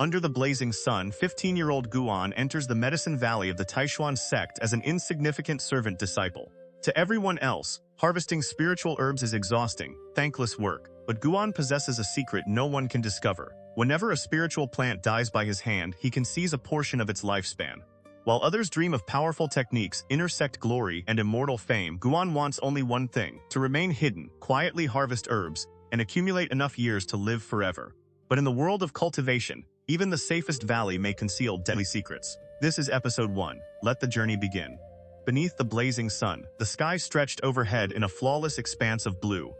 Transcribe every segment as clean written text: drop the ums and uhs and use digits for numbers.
Under the blazing sun, 15-year-old Guan enters the medicine valley of the Taixuan Sect as an insignificant servant disciple. To everyone else, harvesting spiritual herbs is exhausting, thankless work, but Guan possesses a secret no one can discover. Whenever a spiritual plant dies by his hand, he can seize a portion of its lifespan. While others dream of powerful techniques, intersect glory, and immortal fame, Guan wants only one thing: to remain hidden, quietly harvest herbs, and accumulate enough years to live forever. But in the world of cultivation, even the safest valley may conceal deadly secrets. This is Episode 1. Let the journey begin. Beneath the blazing sun, the sky stretched overhead in a flawless expanse of blue.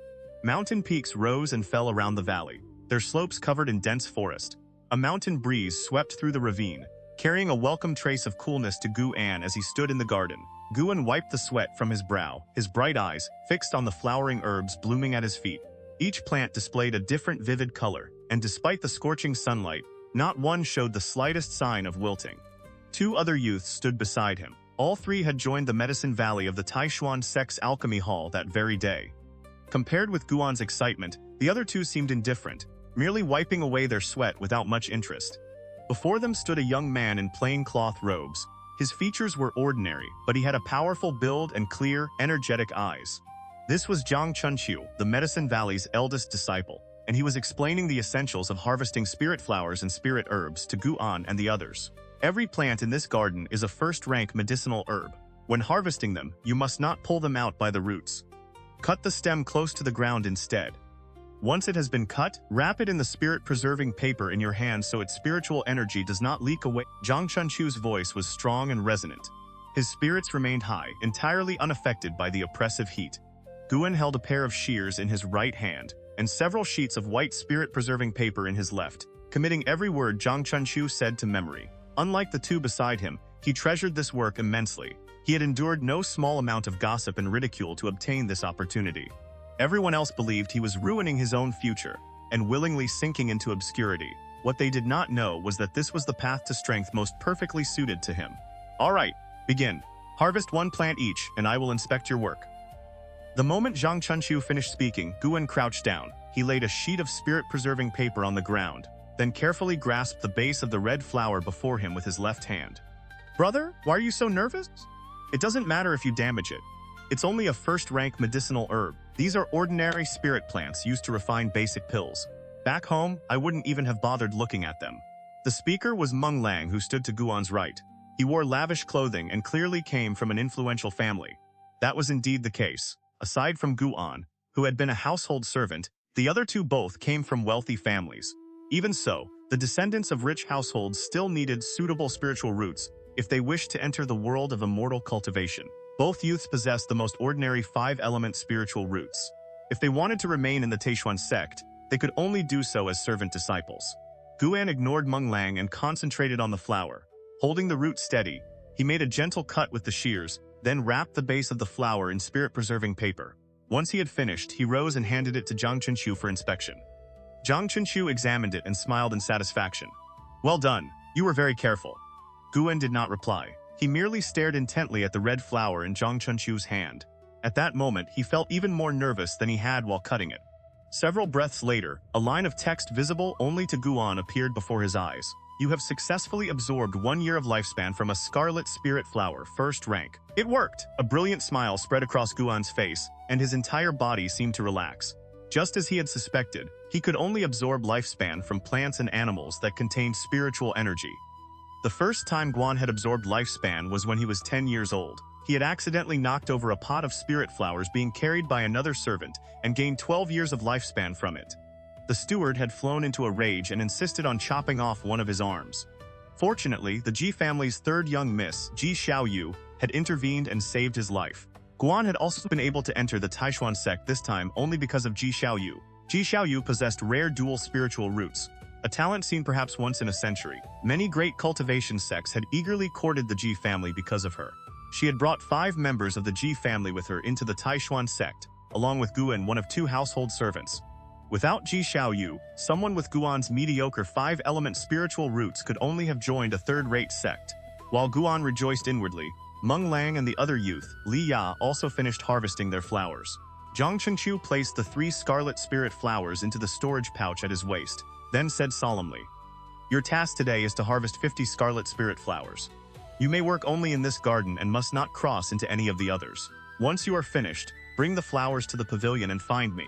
Mountain peaks rose and fell around the valley, their slopes covered in dense forest. A mountain breeze swept through the ravine, carrying a welcome trace of coolness to Guan as he stood in the garden. Guan wiped the sweat from his brow, his bright eyes fixed on the flowering herbs blooming at his feet. Each plant displayed a different vivid color, and despite the scorching sunlight, not one showed the slightest sign of wilting. Two other youths stood beside him. All three had joined the medicine valley of the Taixuan Sect's alchemy hall that very day. Compared with Guan's excitement, the other two seemed indifferent, merely wiping away their sweat without much interest. Before them stood a young man in plain cloth robes. His features were ordinary, but he had a powerful build and clear, energetic eyes. This was Xianxia, the Medicine Valley's eldest disciple, and he was explaining the essentials of harvesting spirit flowers and spirit herbs to Guan and the others. Every plant in this garden is a first-rank medicinal herb. When harvesting them, you must not pull them out by the roots. Cut the stem close to the ground instead. Once it has been cut, wrap it in the spirit-preserving paper in your hand so its spiritual energy does not leak away. Xianxia's voice was strong and resonant. His spirits remained high, entirely unaffected by the oppressive heat. Guan held a pair of shears in his right hand, and several sheets of white spirit-preserving paper in his left, committing every word Xianxia said to memory. Unlike the two beside him, he treasured this work immensely. He had endured no small amount of gossip and ridicule to obtain this opportunity. Everyone else believed he was ruining his own future, and willingly sinking into obscurity. What they did not know was that this was the path to strength most perfectly suited to him. All right, begin. Harvest one plant each, and I will inspect your work. The moment Xianxia finished speaking, Guan crouched down. He laid a sheet of spirit-preserving paper on the ground, then carefully grasped the base of the red flower before him with his left hand. Brother, why are you so nervous? It doesn't matter if you damage it. It's only a first-rank medicinal herb. These are ordinary spirit plants used to refine basic pills. Back home, I wouldn't even have bothered looking at them. The speaker was Meng Lang, who stood to Guan's right. He wore lavish clothing and clearly came from an influential family. That was indeed the case. Aside from Guan, who had been a household servant, the other two both came from wealthy families. Even so, the descendants of rich households still needed suitable spiritual roots if they wished to enter the world of immortal cultivation. Both youths possessed the most ordinary 5-element spiritual roots. If they wanted to remain in the Taixuan Sect, they could only do so as servant disciples. Guan ignored Meng Lang and concentrated on the flower. Holding the root steady, he made a gentle cut with the shears, then wrapped the base of the flower in spirit-preserving paper. Once he had finished, he rose and handed it to Xianxia for inspection. Xianxia examined it and smiled in satisfaction. Well done, you were very careful. Guan did not reply. He merely stared intently at the red flower in Xianxia's hand. At that moment, he felt even more nervous than he had while cutting it. Several breaths later, a line of text visible only to Guan appeared before his eyes. You have successfully absorbed 1 year of lifespan from a scarlet spirit flower, first rank. It worked! A brilliant smile spread across Guan's face, and his entire body seemed to relax. Just as he had suspected, he could only absorb lifespan from plants and animals that contained spiritual energy. The first time Guan had absorbed lifespan was when he was 10 years old. He had accidentally knocked over a pot of spirit flowers being carried by another servant and gained 12 years of lifespan from it. The steward had flown into a rage and insisted on chopping off one of his arms. Fortunately, the Ji family's third young miss, Ji Xiaoyu, had intervened and saved his life. Guan had also been able to enter the Taixuan Sect this time only because of Ji Xiaoyu. Ji Xiaoyu possessed rare dual spiritual roots, a talent seen perhaps once in a century. Many great cultivation sects had eagerly courted the Ji family because of her. She had brought 5 members of the Ji family with her into the Taixuan Sect, along with Guan, one of 2 household servants. Without Ji Xiaoyu, someone with Guan's mediocre 5-element spiritual roots could only have joined a third-rate sect. While Guan rejoiced inwardly, Meng Lang and the other youth, Li Ya, also finished harvesting their flowers. Xianxia placed the 3 scarlet spirit flowers into the storage pouch at his waist, then said solemnly, Your task today is to harvest 50 scarlet spirit flowers. You may work only in this garden and must not cross into any of the others. Once you are finished, bring the flowers to the pavilion and find me."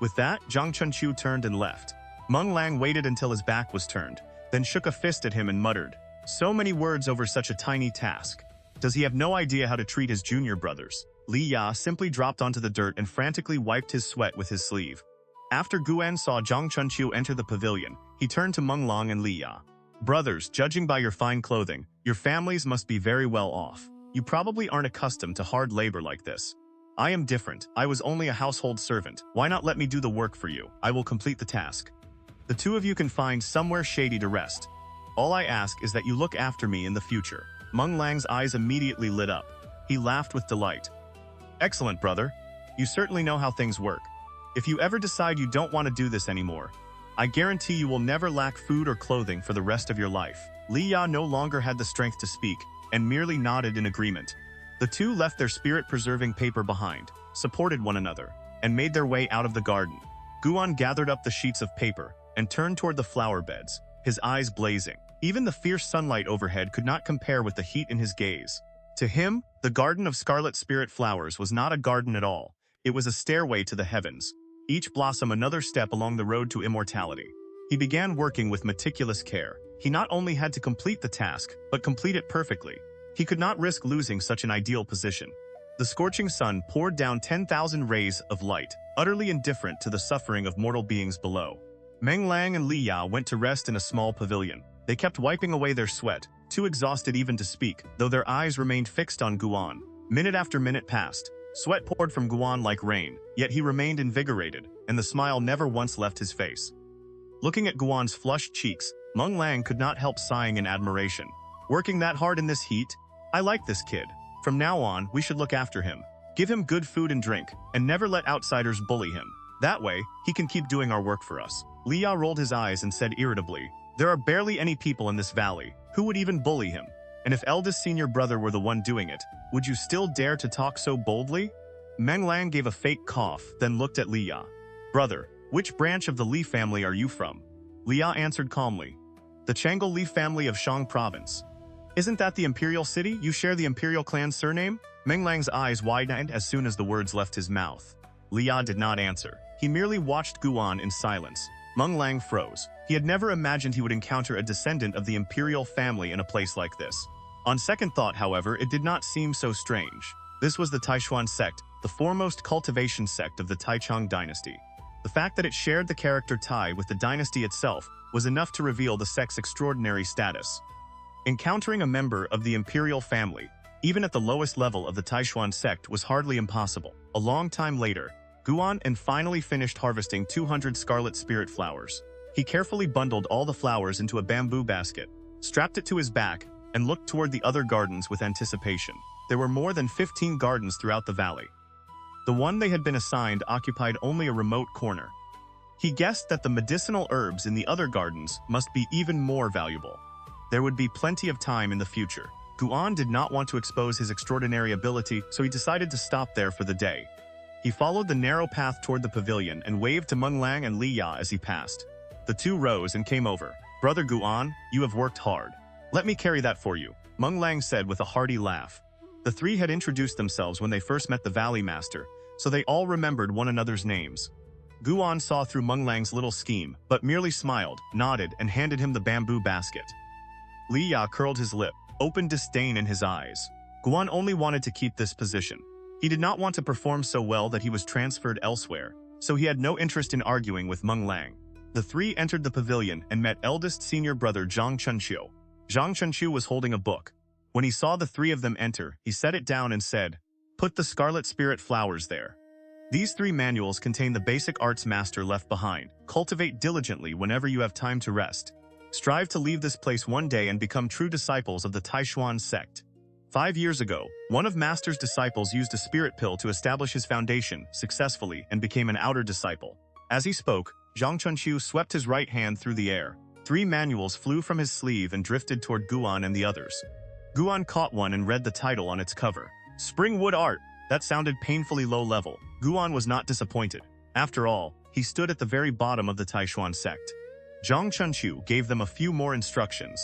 With that, Zhang Chunqiu turned and left. Meng Lang waited until his back was turned, then shook a fist at him and muttered, "So many words over such a tiny task. Does he have no idea how to treat his junior brothers?" Li Ya simply dropped onto the dirt and frantically wiped his sweat with his sleeve. After Guan saw Zhang Chunqiu enter the pavilion, he turned to Meng Lang and Li Ya. "Brothers, judging by your fine clothing, your families must be very well off. You probably aren't accustomed to hard labor like this. I am different. I was only a household servant. Why not let me do the work for you? I will complete the task. The two of you can find somewhere shady to rest. All I ask is that you look after me in the future." Meng Lang's eyes immediately lit up. He laughed with delight. "Excellent, brother. You certainly know how things work. If you ever decide you don't want to do this anymore, I guarantee you will never lack food or clothing for the rest of your life." Li Ya no longer had the strength to speak, and merely nodded in agreement. The two left their spirit-preserving paper behind, supported one another, and made their way out of the garden. Guan gathered up the sheets of paper and turned toward the flower beds, his eyes blazing. Even the fierce sunlight overhead could not compare with the heat in his gaze. To him, the garden of scarlet spirit flowers was not a garden at all. It was a stairway to the heavens, each blossom another step along the road to immortality. He began working with meticulous care. He not only had to complete the task, but complete it perfectly. He could not risk losing such an ideal position. The scorching sun poured down 10,000 rays of light, utterly indifferent to the suffering of mortal beings below. Meng Lang and Li Ya went to rest in a small pavilion. They kept wiping away their sweat, too exhausted even to speak, though their eyes remained fixed on Guan. Minute after minute passed. Sweat poured from Guan like rain, yet he remained invigorated, and the smile never once left his face. Looking at Guan's flushed cheeks, Meng Lang could not help sighing in admiration. "Working that hard in this heat? I like this kid. From now on, we should look after him. Give him good food and drink, and never let outsiders bully him. That way, he can keep doing our work for us." Li Ya rolled his eyes and said irritably, "There are barely any people in this valley. Who would even bully him? And if eldest senior brother were the one doing it, would you still dare to talk so boldly?" Meng Lang gave a fake cough, then looked at Li Ya. "Brother, which branch of the Li family are you from?" Li Ya answered calmly, "The Changle Li family of Shang province." "Isn't that the imperial city? You share the imperial clan surname?" Meng Lang's eyes widened as soon as the words left his mouth. Li Ya did not answer. He merely watched Guan in silence. Meng Lang froze. He had never imagined he would encounter a descendant of the imperial family in a place like this. On second thought, however, it did not seem so strange. This was the Taixuan Sect, the foremost cultivation sect of the Taichung dynasty. The fact that it shared the character Tai with the dynasty itself was enough to reveal the sect's extraordinary status. Encountering a member of the imperial family, even at the lowest level of the Taixuan Sect, was hardly impossible. A long time later, Guan finally finished harvesting 200 scarlet spirit flowers. He carefully bundled all the flowers into a bamboo basket, strapped it to his back, and looked toward the other gardens with anticipation. There were more than 15 gardens throughout the valley. The one they had been assigned occupied only a remote corner. He guessed that the medicinal herbs in the other gardens must be even more valuable. There would be plenty of time in the future. Guan did not want to expose his extraordinary ability, so he decided to stop there for the day. He followed the narrow path toward the pavilion and waved to Meng Lang and Li Ya as he passed. The two rose and came over. "Brother Guan, you have worked hard. Let me carry that for you," Meng Lang said with a hearty laugh. The three had introduced themselves when they first met the Valley Master, so they all remembered one another's names. Guan saw through Meng Lang's little scheme, but merely smiled, nodded, and handed him the bamboo basket. Li Ya curled his lip, open disdain in his eyes. Guan only wanted to keep this position. He did not want to perform so well that he was transferred elsewhere, so he had no interest in arguing with Meng Lang. The three entered the pavilion and met eldest senior brother Zhang Chunqiu. Zhang Chunqiu was holding a book. When he saw the three of them enter, he set it down and said, "Put the scarlet spirit flowers there." These three manuals contain the basic arts master left behind. Cultivate diligently whenever you have time to rest. Strive to leave this place one day and become true disciples of the Taixuan Sect. 5 years ago, one of Master's disciples used a spirit pill to establish his foundation successfully and became an outer disciple. As he spoke, Zhang Chunqiu swept his right hand through the air. 3 manuals flew from his sleeve and drifted toward Guan and the others. Guan caught one and read the title on its cover. Springwood Art. That sounded painfully low level. Guan was not disappointed. After all, he stood at the very bottom of the Taixuan Sect. Zhang Chunqiu gave them a few more instructions,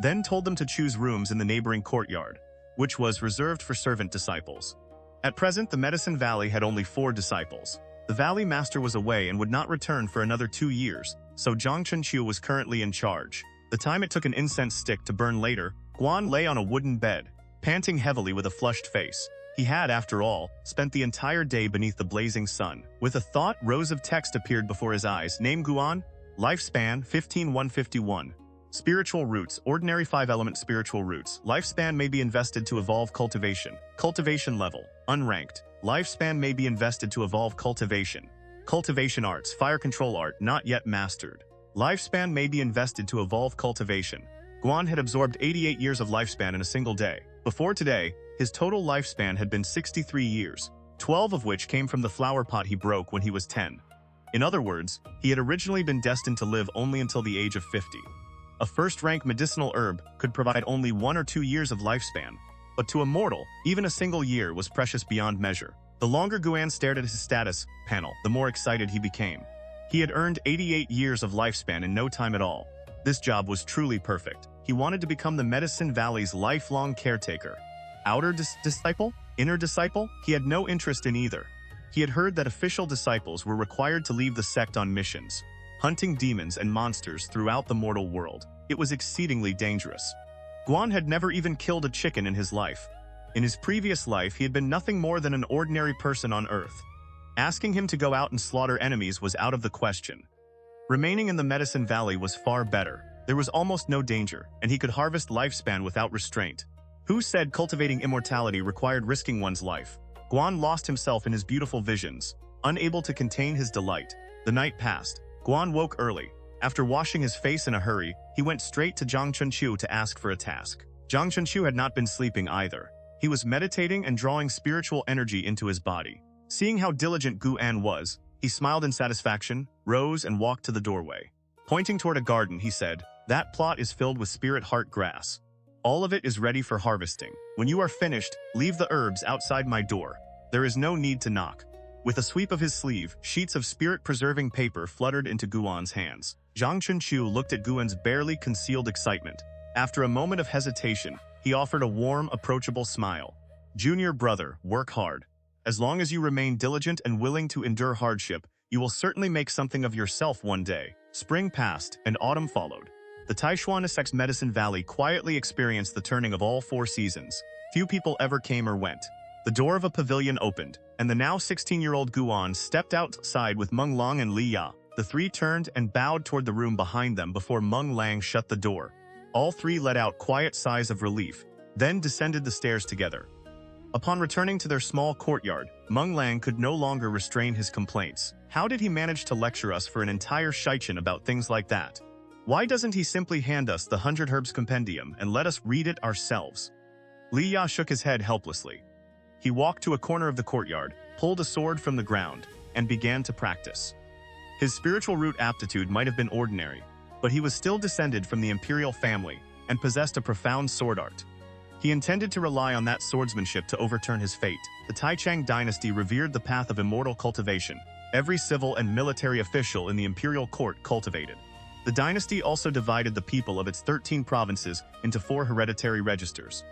then told them to choose rooms in the neighboring courtyard, which was reserved for servant disciples. At present, the Medicine Valley had only 4 disciples. The Valley Master was away and would not return for another 2 years, so Zhang Chunqiu was currently in charge. The time it took an incense stick to burn later, Guan lay on a wooden bed, panting heavily with a flushed face. He had, after all, spent the entire day beneath the blazing sun. With a thought, rows of text appeared before his eyes. Name Guan, lifespan 15151. Spiritual roots, ordinary 5-element spiritual roots. Lifespan may be invested to evolve cultivation. Cultivation level, unranked. Lifespan may be invested to evolve cultivation. Cultivation arts, fire control art, not yet mastered. Lifespan may be invested to evolve cultivation. Guan had absorbed 88 years of lifespan in a single day. Before today, his total lifespan had been 63 years, 12 of which came from the flower pot he broke when he was 10. In other words, he had originally been destined to live only until the age of 50. A first-rank medicinal herb could provide only 1 or 2 years of lifespan, but to a mortal, even a single year was precious beyond measure. The longer Guan stared at his status panel, the more excited he became. He had earned 88 years of lifespan in no time at all. This job was truly perfect. He wanted to become the Medicine Valley's lifelong caretaker. Outer disciple? Inner disciple? He had no interest in either. He had heard that official disciples were required to leave the sect on missions, hunting demons and monsters throughout the mortal world. It was exceedingly dangerous. Guan had never even killed a chicken in his life. In his previous life, he had been nothing more than an ordinary person on Earth. Asking him to go out and slaughter enemies was out of the question. Remaining in the Medicine Valley was far better. There was almost no danger, and he could harvest lifespan without restraint. Who said cultivating immortality required risking one's life? Guan lost himself in his beautiful visions, unable to contain his delight. The night passed. Guan woke early. After washing his face in a hurry, he went straight to Zhang Chunqiu to ask for a task. Zhang Chunqiu had not been sleeping either. He was meditating and drawing spiritual energy into his body. Seeing how diligent Guan was, he smiled in satisfaction, rose and walked to the doorway. Pointing toward a garden, he said, "That plot is filled with spirit heart grass. All of it is ready for harvesting. When you are finished, leave the herbs outside my door. There is no need to knock." With a sweep of his sleeve, sheets of spirit-preserving paper fluttered into Guan's hands. Zhang Chunqiu looked at Guan's barely concealed excitement. After a moment of hesitation, he offered a warm, approachable smile. "Junior brother, work hard. As long as you remain diligent and willing to endure hardship, you will certainly make something of yourself one day." Spring passed, and autumn followed. The Taixuan Sect's Medicine Valley quietly experienced the turning of all 4 seasons. Few people ever came or went. The door of a pavilion opened, and the now 16-year-old Guan stepped outside with Meng Lang and Li Ya. The 3 turned and bowed toward the room behind them before Meng Lang shut the door. All 3 let out quiet sighs of relief, then descended the stairs together. Upon returning to their small courtyard, Meng Lang could no longer restrain his complaints. How did he manage to lecture us for an entire shichen about things like that? Why doesn't he simply hand us the 100 Herbs Compendium and let us read it ourselves? Li Ya shook his head helplessly. He walked to a corner of the courtyard, pulled a sword from the ground, and began to practice. His spiritual root aptitude might have been ordinary, but he was still descended from the imperial family and possessed a profound sword art. He intended to rely on that swordsmanship to overturn his fate. The Taixuan dynasty revered the path of immortal cultivation. Every civil and military official in the imperial court cultivated. The dynasty also divided the people of its 13 provinces into 4 hereditary registers.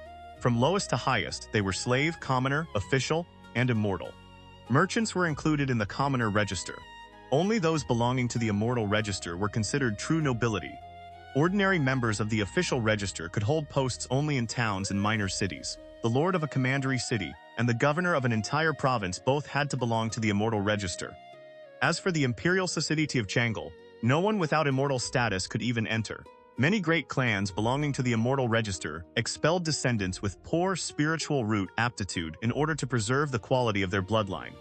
From lowest to highest, they were slave, commoner, official, and immortal. Merchants were included in the commoner register. Only those belonging to the immortal register were considered true nobility. Ordinary members of the official register could hold posts only in towns and minor cities. The lord of a commandery city and the governor of an entire province both had to belong to the immortal register. As for the imperial society of Chang'e, no one without immortal status could even enter. Many great clans belonging to the immortal register expelled descendants with poor spiritual root aptitude in order to preserve the quality of their bloodline.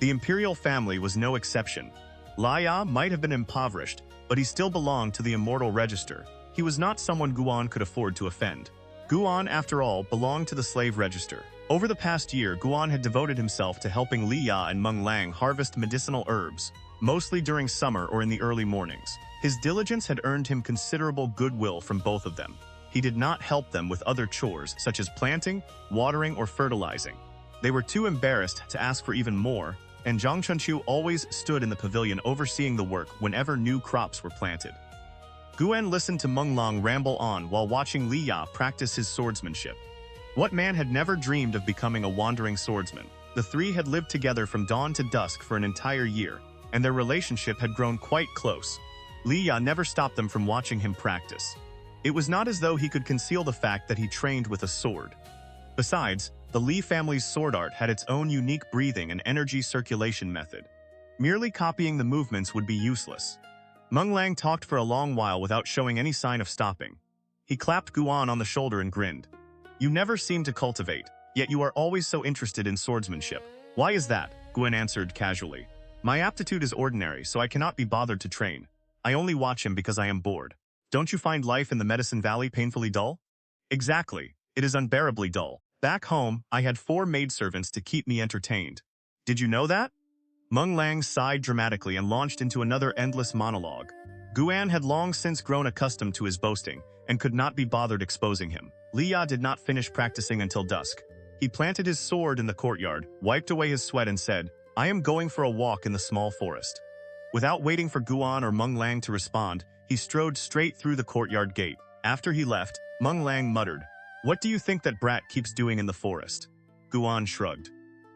The imperial family was no exception. Li Ya might have been impoverished, but he still belonged to the immortal register. He was not someone Guan could afford to offend. Guan, after all, belonged to the slave register. Over the past year, Guan had devoted himself to helping Li Ya and Meng Lang harvest medicinal herbs, mostly during summer or in the early mornings. His diligence had earned him considerable goodwill from both of them. He did not help them with other chores such as planting, watering, or fertilizing. They were too embarrassed to ask for even more, and Zhang Chunqiu always stood in the pavilion overseeing the work whenever new crops were planted. Guan listened to Meng Lang ramble on while watching Li Ya practice his swordsmanship. What man had never dreamed of becoming a wandering swordsman? The three had lived together from dawn to dusk for an entire year, and their relationship had grown quite close. Li Ya never stopped them from watching him practice. It was not as though he could conceal the fact that he trained with a sword. Besides, the Li family's sword art had its own unique breathing and energy circulation method. Merely copying the movements would be useless. Meng Lang talked for a long while without showing any sign of stopping. He clapped Guan on the shoulder and grinned. "You never seem to cultivate, yet you are always so interested in swordsmanship. Why is that?" Guan answered casually. "My aptitude is ordinary, so I cannot be bothered to train. I only watch him because I am bored. Don't you find life in the Medicine Valley painfully dull?" "Exactly. It is unbearably dull. Back home, I had 4 maidservants to keep me entertained. Did you know that?" Meng Lang sighed dramatically and launched into another endless monologue. Guan had long since grown accustomed to his boasting and could not be bothered exposing him. Li Ya did not finish practicing until dusk. He planted his sword in the courtyard, wiped away his sweat and said, "I am going for a walk in the small forest." Without waiting for Guan or Meng Lang to respond, he strode straight through the courtyard gate. After he left, Meng Lang muttered, "What do you think that brat keeps doing in the forest?" Guan shrugged.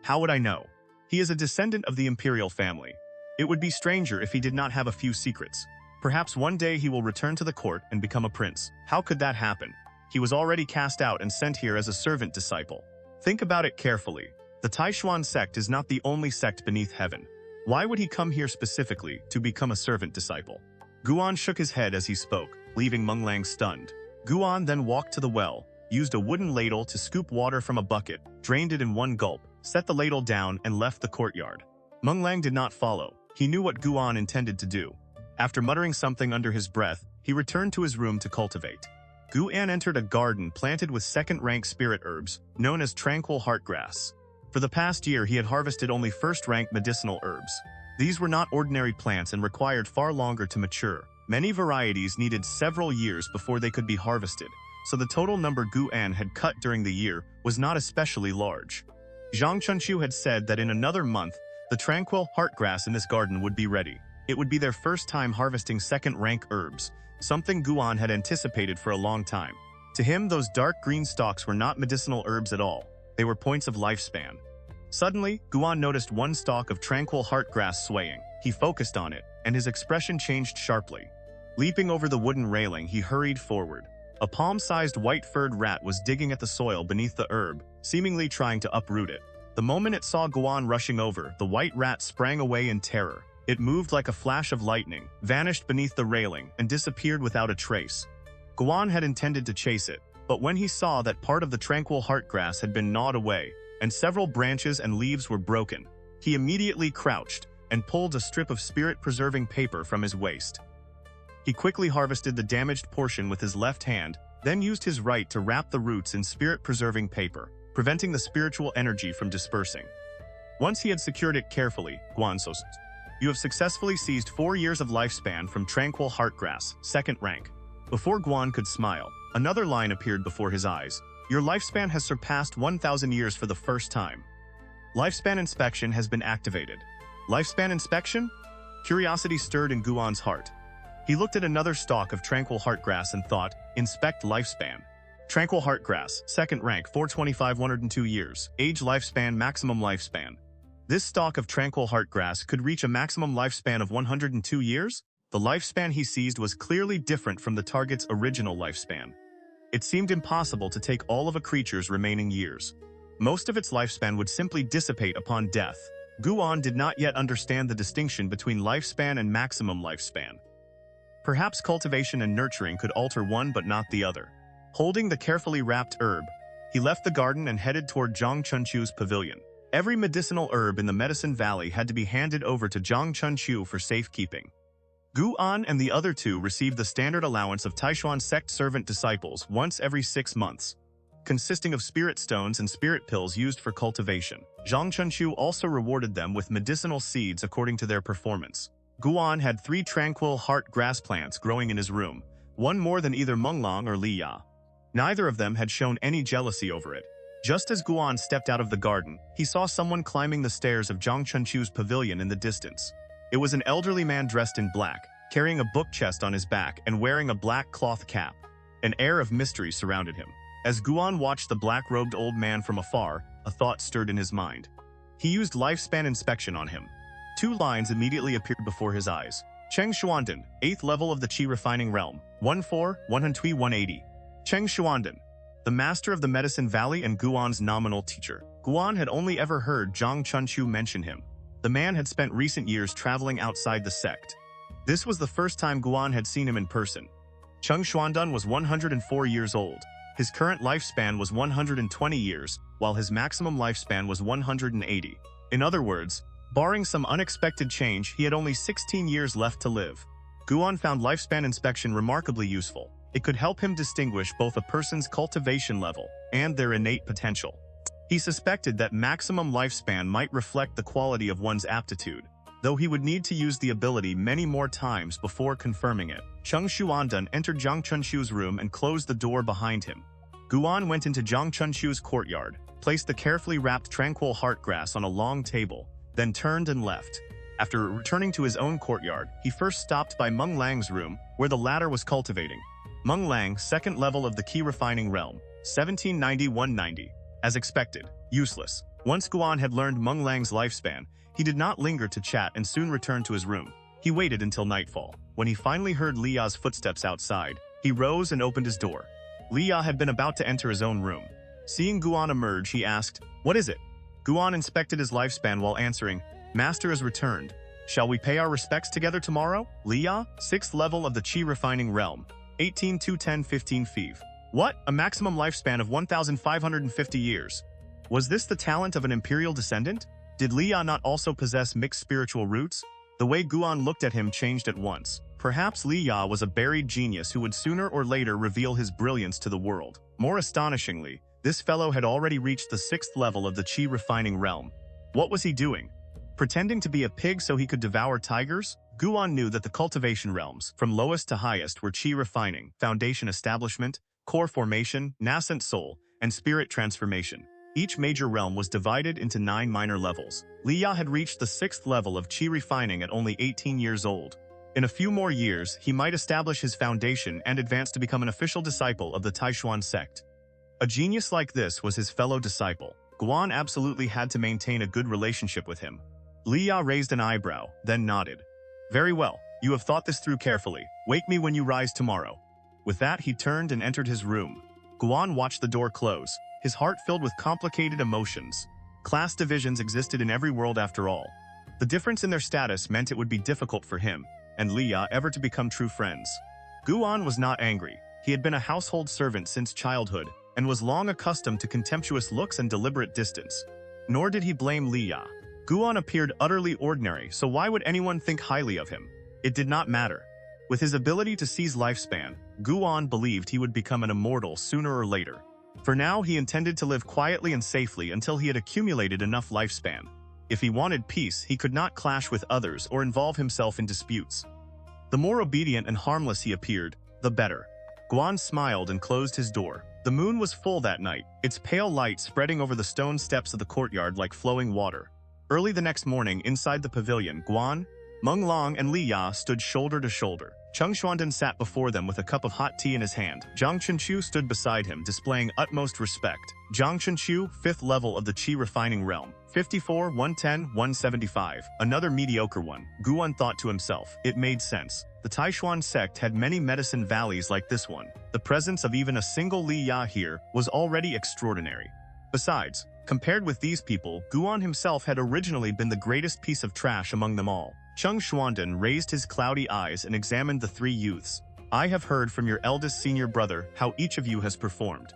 "How would I know? He is a descendant of the imperial family. It would be stranger if he did not have a few secrets. Perhaps one day he will return to the court and become a prince. How could that happen? He was already cast out and sent here as a servant disciple. Think about it carefully. The Taixuan Sect is not the only sect beneath heaven. Why would he come here specifically to become a servant disciple?" Guan shook his head as he spoke, leaving Meng Lang stunned. Guan then walked to the well, used a wooden ladle to scoop water from a bucket, drained it in one gulp, set the ladle down, and left the courtyard. Meng Lang did not follow. He knew what Guan intended to do. After muttering something under his breath, he returned to his room to cultivate. Guan entered a garden planted with second-rank spirit herbs, known as tranquil heartgrass. For the past year, he had harvested only first-rank medicinal herbs. These were not ordinary plants and required far longer to mature. Many varieties needed several years before they could be harvested, so the total number Guan had cut during the year was not especially large. Xianxia had said that in another month, the tranquil heartgrass in this garden would be ready. It would be their first time harvesting second-rank herbs, something Guan had anticipated for a long time. To him, those dark green stalks were not medicinal herbs at all. They were points of lifespan. Suddenly, Guan noticed one stalk of tranquil heartgrass swaying. He focused on it, and his expression changed sharply. Leaping over the wooden railing, he hurried forward. A palm-sized white-furred rat was digging at the soil beneath the herb, seemingly trying to uproot it. The moment it saw Guan rushing over, the white rat sprang away in terror. It moved like a flash of lightning, vanished beneath the railing, and disappeared without a trace. Guan had intended to chase it, but when he saw that part of the tranquil heartgrass had been gnawed away, and several branches and leaves were broken, he immediately crouched and pulled a strip of spirit-preserving paper from his waist. He quickly harvested the damaged portion with his left hand, then used his right to wrap the roots in spirit-preserving paper, preventing the spiritual energy from dispersing. Once he had secured it carefully, Guan said, "You have successfully seized 4 years of lifespan from tranquil heartgrass, second rank." Before Guan could smile, another line appeared before his eyes. "Your lifespan has surpassed 1,000 years for the first time. Lifespan inspection has been activated." Lifespan inspection? Curiosity stirred in Guan's heart. He looked at another stalk of tranquil heartgrass and thought, "Inspect lifespan." Tranquil heartgrass, second rank, 425, 102 years. Age, lifespan, maximum lifespan. This stalk of tranquil heartgrass could reach a maximum lifespan of 102 years? The lifespan he seized was clearly different from the target's original lifespan. It seemed impossible to take all of a creature's remaining years. Most of its lifespan would simply dissipate upon death. Guan did not yet understand the distinction between lifespan and maximum lifespan. Perhaps cultivation and nurturing could alter one but not the other. Holding the carefully wrapped herb, he left the garden and headed toward Zhang Chunqiu's pavilion. Every medicinal herb in the Medicine Valley had to be handed over to Zhang Chunqiu for safekeeping. Guan and the other two received the standard allowance of Taixuan Sect servant disciples once every 6 months, consisting of spirit stones and spirit pills used for cultivation. Zhang Chunqiu also rewarded them with medicinal seeds according to their performance. Guan had 3 tranquil heart grass plants growing in his room, one more than either Meng Lang or Li Ya. Neither of them had shown any jealousy over it. Just as Guan stepped out of the garden, he saw someone climbing the stairs of Zhang Chunqiu's pavilion in the distance. It was an elderly man dressed in black, carrying a book chest on his back and wearing a black cloth cap. An air of mystery surrounded him. As Guan watched the black-robed old man from afar, a thought stirred in his mind. He used lifespan inspection on him. 2 lines immediately appeared before his eyes. Cheng Xuanden, 8th level of the Qi Refining Realm, 180. Cheng Xuanden, the master of the Medicine Valley and Guan's nominal teacher. Guan had only ever heard Zhang Chunqiu mention him. The man had spent recent years traveling outside the sect. This was the first time Guan had seen him in person. Cheng Xuanden was 104 years old. His current lifespan was 120 years, while his maximum lifespan was 180. In other words, barring some unexpected change, he had only 16 years left to live. Guan found lifespan inspection remarkably useful. It could help him distinguish both a person's cultivation level and their innate potential. He suspected that maximum lifespan might reflect the quality of one's aptitude, though he would need to use the ability many more times before confirming it. Cheng Xuanden entered Zhang Chunqiu's room and closed the door behind him. Guan went into Zhang Chunqiu's courtyard, placed the carefully wrapped tranquil heart grass on a long table, then turned and left. After returning to his own courtyard, he first stopped by Meng Lang's room, where the latter was cultivating. Meng Lang, 2nd level of the Qi Refining Realm, 1790-190. As expected, useless. Once Guan had learned Meng Lang's lifespan, he did not linger to chat and soon returned to his room. He waited until nightfall. When he finally heard Li Ya's footsteps outside, he rose and opened his door. Li Ya had been about to enter his own room. Seeing Guan emerge, he asked, "What is it?" Guan inspected his lifespan while answering, "Master has returned. Shall we pay our respects together tomorrow?" Li Ya, 6th level of the Qi Refining Realm, 18-210-15 Five. What? A maximum lifespan of 1,550 years. Was this the talent of an imperial descendant? Did Li Ya not also possess mixed spiritual roots? The way Guan looked at him changed at once. Perhaps Li Ya was a buried genius who would sooner or later reveal his brilliance to the world. More astonishingly, this fellow had already reached the 6th level of the Qi Refining Realm. What was he doing? Pretending to be a pig so he could devour tigers? Guan knew that the cultivation realms, from lowest to highest, were Qi Refining, Foundation Establishment, Core Formation, Nascent Soul, and Spirit Transformation. Each major realm was divided into 9 minor levels. Li Ya had reached the 6th level of Qi Refining at only 18 years old. In a few more years, he might establish his foundation and advance to become an official disciple of the Taixuan Sect. A genius like this was his fellow disciple. Guan absolutely had to maintain a good relationship with him. Li Ya raised an eyebrow, then nodded. "Very well, you have thought this through carefully. Wake me when you rise tomorrow." With that, he turned and entered his room. Guan watched the door close, his heart filled with complicated emotions. Class divisions existed in every world after all. The difference in their status meant it would be difficult for him and Li Ya ever to become true friends. Guan was not angry. He had been a household servant since childhood and was long accustomed to contemptuous looks and deliberate distance. Nor did he blame Li Ya. Guan appeared utterly ordinary, so why would anyone think highly of him? It did not matter. With his ability to seize lifespan, Guan believed he would become an immortal sooner or later. For now, he intended to live quietly and safely until he had accumulated enough lifespan. If he wanted peace, he could not clash with others or involve himself in disputes. The more obedient and harmless he appeared, the better. Guan smiled and closed his door. The moon was full that night, its pale light spreading over the stone steps of the courtyard like flowing water. Early the next morning, inside the pavilion, Guan, Meng Lang, and Li Ya stood shoulder to shoulder. Cheng Xuanden sat before them with a cup of hot tea in his hand. Zhang Chunqiu stood beside him, displaying utmost respect. Zhang Chunqiu, 5th level of the Qi Refining Realm, 54, 110, 175. Another mediocre one. Guan thought to himself. It made sense. The Taixuan Sect had many medicine valleys like this one. The presence of even a single Li Ya here was already extraordinary. Besides, compared with these people, Guan himself had originally been the greatest piece of trash among them all. Cheng Xuanden raised his cloudy eyes and examined the 3 youths. "I have heard from your eldest senior brother how each of you has performed.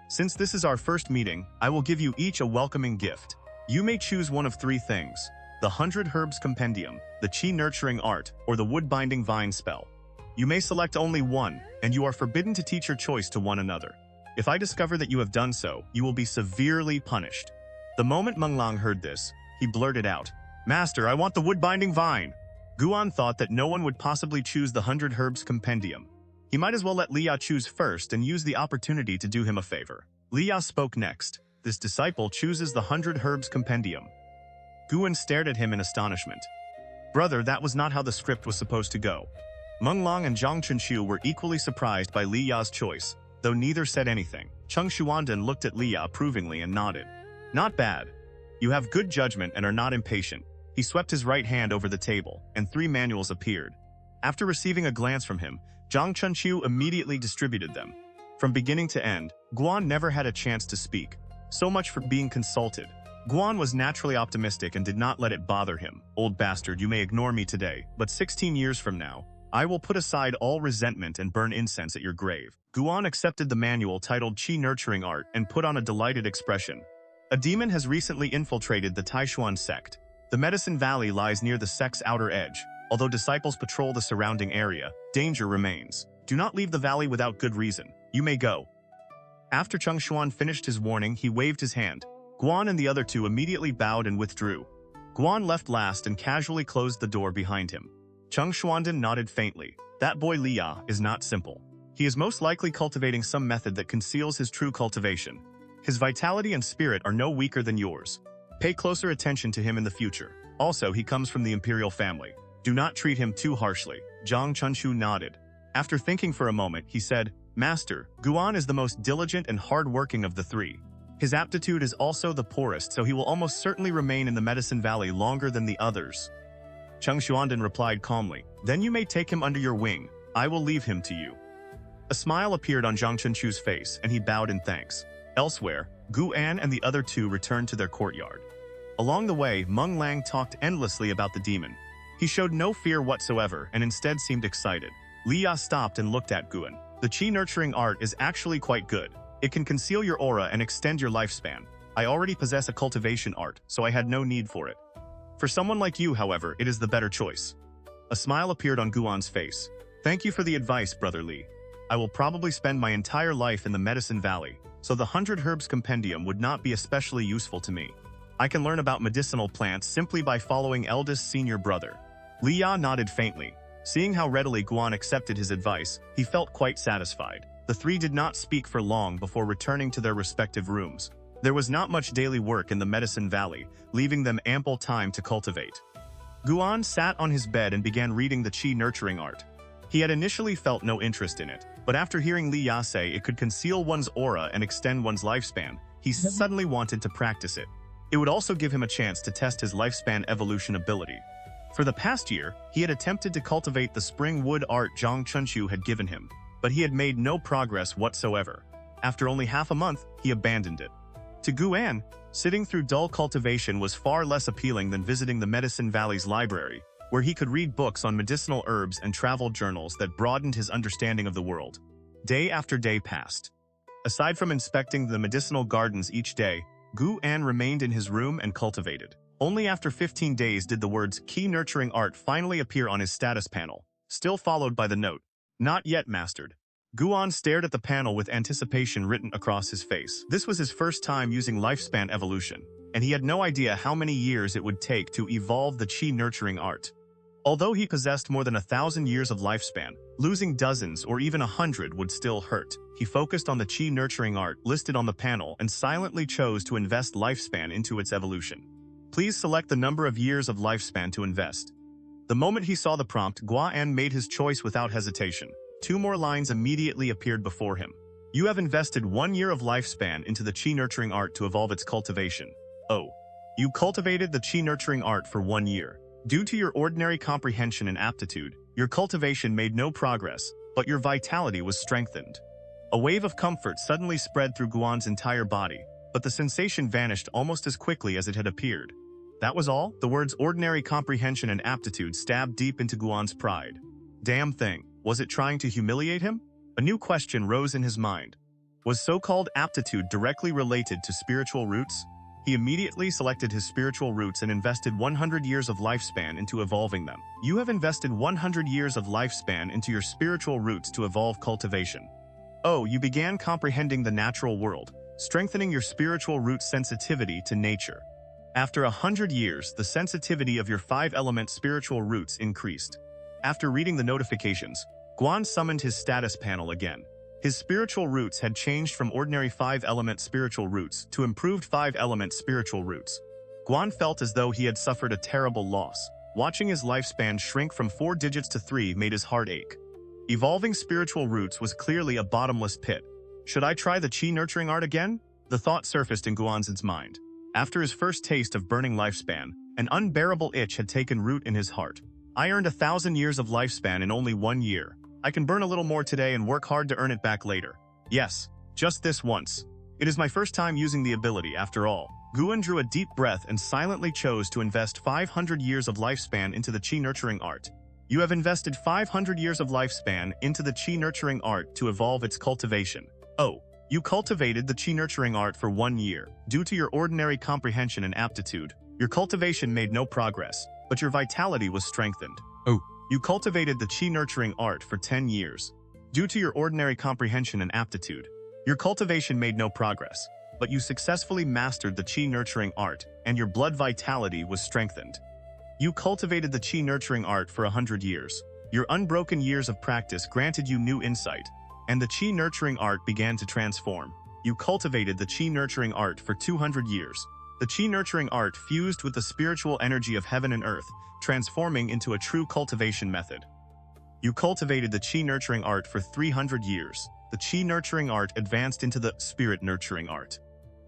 Since this is our first meeting, I will give you each a welcoming gift. You may choose one of 3 things: the 100 Herbs Compendium, the Qi Nurturing Art, or the Wood-Binding Vine Spell. You may select only one, and you are forbidden to teach your choice to one another. If I discover that you have done so, you will be severely punished." The moment Meng Lang heard this, he blurted out, "Master, I want the Wood-Binding Vine." Guan thought that no one would possibly choose the 100 Herbs Compendium. He might as well let Li Ya choose first and use the opportunity to do him a favor. Li Ya spoke next. "This disciple chooses the 100 Herbs Compendium." Guan stared at him in astonishment. "Brother, that was not how the script was supposed to go." Meng Long and Zhang Chunqiu were equally surprised by Li Ya's choice, though neither said anything. Cheng Xuanden looked at Li Ya approvingly and nodded. Not bad. You have good judgment and are not impatient. He swept his right hand over the table, and 3 manuals appeared. After receiving a glance from him, Zhang Chunqiu immediately distributed them. From beginning to end, Guan never had a chance to speak. So much for being consulted. Guan was naturally optimistic and did not let it bother him. Old bastard, you may ignore me today, but 16 years from now, I will put aside all resentment and burn incense at your grave. Guan accepted the manual titled Qi Nurturing Art and put on a delighted expression. A demon has recently infiltrated the Taixuan Sect. The Medicine Valley lies near the sect's outer edge. Although disciples patrol the surrounding area, danger remains. Do not leave the valley without good reason. You may go. After Cheng Xuan finished his warning, he waved his hand. Guan and the other 2 immediately bowed and withdrew. Guan left last and casually closed the door behind him. Cheng Xuanden nodded faintly. That boy Li Ya is not simple. He is most likely cultivating some method that conceals his true cultivation. His vitality and spirit are no weaker than yours. Pay closer attention to him in the future. Also, he comes from the imperial family. Do not treat him too harshly. Zhang Chunqiu nodded. After thinking for a moment, he said, Master, Guan is the most diligent and hard-working of the 3. His aptitude is also the poorest, so he will almost certainly remain in the Medicine Valley longer than the others. Cheng Xuanden replied calmly, Then you may take him under your wing. I will leave him to you. A smile appeared on Zhang Chunqiu's face, and he bowed in thanks. Elsewhere, Gu An and the other 2 returned to their courtyard. Along the way, Meng Lang talked endlessly about the demon. He showed no fear whatsoever and instead seemed excited. Li Ya stopped and looked at Guan. The Qi Nurturing Art is actually quite good. It can conceal your aura and extend your lifespan. I already possess a cultivation art, so I had no need for it. For someone like you, however, it is the better choice. A smile appeared on Guan's face. Thank you for the advice, Brother Li. I will probably spend my entire life in the Medicine Valley, so the 100 Herbs Compendium would not be especially useful to me. I can learn about medicinal plants simply by following eldest senior brother. Li Ya nodded faintly. Seeing how readily Guan accepted his advice, he felt quite satisfied. The 3 did not speak for long before returning to their respective rooms. There was not much daily work in the Medicine Valley, leaving them ample time to cultivate. Guan sat on his bed and began reading the Qi Nurturing Art. He had initially felt no interest in it, but after hearing Li Ya say it could conceal one's aura and extend one's lifespan, he suddenly wanted to practice it. It would also give him a chance to test his lifespan evolution ability. For the past year, he had attempted to cultivate the spring wood art Zhang Chunqiu had given him, but he had made no progress whatsoever. After only half a month, he abandoned it. To Gu An, sitting through dull cultivation was far less appealing than visiting the Medicine Valley's library, where he could read books on medicinal herbs and travel journals that broadened his understanding of the world. Day after day passed. Aside from inspecting the medicinal gardens each day, Gu An remained in his room and cultivated. Only after 15 days did the words Qi Nurturing Art finally appear on his status panel, still followed by the note, Not yet mastered. Guan stared at the panel with anticipation written across his face. This was his first time using lifespan evolution, and he had no idea how many years it would take to evolve the Qi Nurturing Art. Although he possessed more than 1,000 years of lifespan, losing dozens or even 100 would still hurt. He focused on the Qi Nurturing Art listed on the panel and silently chose to invest lifespan into its evolution. Please select the number of years of lifespan to invest. The moment he saw the prompt, Guan made his choice without hesitation. 2 more lines immediately appeared before him. You have invested 1 year of lifespan into the Qi Nurturing Art to evolve its cultivation. Oh. You cultivated the Qi Nurturing Art for 1 year. Due to your ordinary comprehension and aptitude, your cultivation made no progress, but your vitality was strengthened. A wave of comfort suddenly spread through Guan's entire body, but the sensation vanished almost as quickly as it had appeared. That was all? The words ordinary comprehension and aptitude stabbed deep into Guan's pride. Damn thing, was it trying to humiliate him? A new question rose in his mind. Was so-called aptitude directly related to spiritual roots? He immediately selected his spiritual roots and invested 100 years of lifespan into evolving them. You have invested 100 years of lifespan into your spiritual roots to evolve cultivation. Oh, you began comprehending the natural world, strengthening your spiritual root sensitivity to nature. After 100 years, the sensitivity of your 5-element spiritual roots increased. After reading the notifications, Guan summoned his status panel again. His spiritual roots had changed from ordinary 5-element spiritual roots to improved 5-element spiritual roots. Guan felt as though he had suffered a terrible loss. Watching his lifespan shrink from 4 digits to 3 made his heart ache. Evolving spiritual roots was clearly a bottomless pit. Should I try the Qi nurturing art again? The thought surfaced in Guanzhen's mind. After his first taste of burning lifespan, an unbearable itch had taken root in his heart. I earned 1,000 years of lifespan in only 1 year. I can burn a little more today and work hard to earn it back later. Yes, just this once. It is my first time using the ability, after all. Guan drew a deep breath and silently chose to invest 500 years of lifespan into the Qi nurturing art. You have invested 500 years of lifespan into the Qi nurturing art to evolve its cultivation. Oh, you cultivated the Qi nurturing art for 1 year. Due to your ordinary comprehension and aptitude, your cultivation made no progress, but your vitality was strengthened. Oh, you cultivated the Qi nurturing art for 10 years. Due to your ordinary comprehension and aptitude, your cultivation made no progress, but you successfully mastered the Qi nurturing art, and your blood vitality was strengthened. You cultivated the Qi nurturing art for 100 years. Your unbroken years of practice granted you new insight, and the Qi nurturing art began to transform. You cultivated the Qi nurturing art for 200 years. The Qi nurturing art fused with the spiritual energy of heaven and earth, transforming into a true cultivation method. You cultivated the Qi nurturing art for 300 years. The Qi nurturing art advanced into the spirit nurturing art.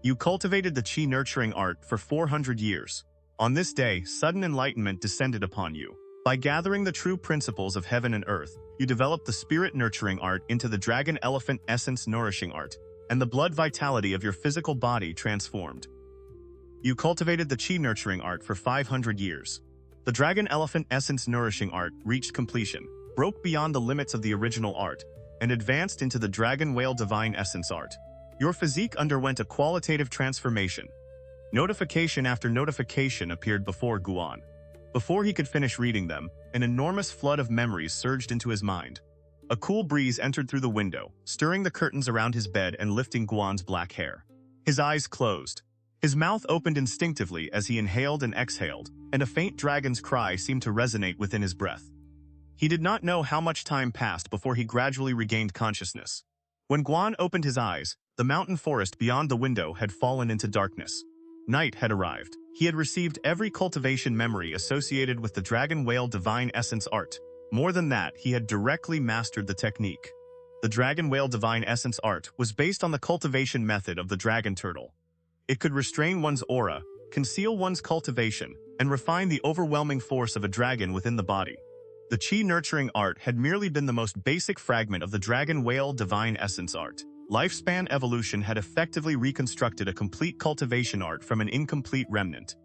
You cultivated the Qi nurturing art for 400 years. On this day, sudden enlightenment descended upon you. By gathering the true principles of heaven and earth, you developed the spirit nurturing art into the dragon elephant essence nourishing art, and the blood vitality of your physical body transformed. You cultivated the Qi nurturing art for 500 years. The dragon elephant essence nourishing art reached completion, broke beyond the limits of the original art, and advanced into the dragon whale divine essence art. Your physique underwent a qualitative transformation. Notification after notification appeared before Guan. Before he could finish reading them, an enormous flood of memories surged into his mind. A cool breeze entered through the window, stirring the curtains around his bed and lifting Guan's black hair. His eyes closed. His mouth opened instinctively as he inhaled and exhaled, and a faint dragon's cry seemed to resonate within his breath. He did not know how much time passed before he gradually regained consciousness. When Guan opened his eyes, the mountain forest beyond the window had fallen into darkness. Night had arrived. He had received every cultivation memory associated with the Dragon Whale Divine Essence art. More than that, he had directly mastered the technique. The Dragon Whale Divine Essence art was based on the cultivation method of the dragon turtle. It could restrain one's aura, conceal one's cultivation, and refine the overwhelming force of a dragon within the body. The Qi nurturing art had merely been the most basic fragment of the Dragon Whale Divine Essence art. Lifespan evolution had effectively reconstructed a complete cultivation art from an incomplete remnant.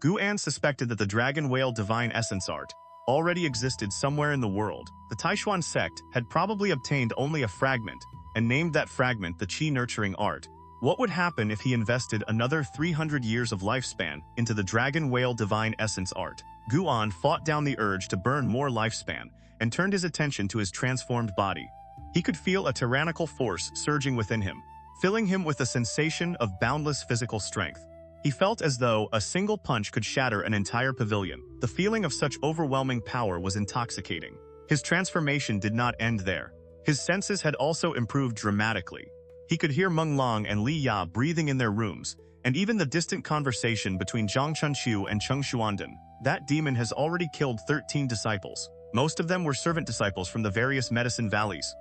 Guan suspected that the Dragon Whale Divine Essence art already existed somewhere in the world. The Taixuan Sect had probably obtained only a fragment and named that fragment the Qi nurturing art. What would happen if he invested another 300 years of lifespan into the Dragon Whale Divine Essence art? Guan fought down the urge to burn more lifespan and turned his attention to his transformed body. He could feel a tyrannical force surging within him, filling him with a sensation of boundless physical strength. He felt as though a single punch could shatter an entire pavilion. The feeling of such overwhelming power was intoxicating. His transformation did not end there. His senses had also improved dramatically. He could hear Meng Long and Li Ya breathing in their rooms, and even the distant conversation between Zhang Chunqiu and Cheng Xuanden. That demon has already killed 13 disciples. Most of them were servant disciples from the various medicine valleys.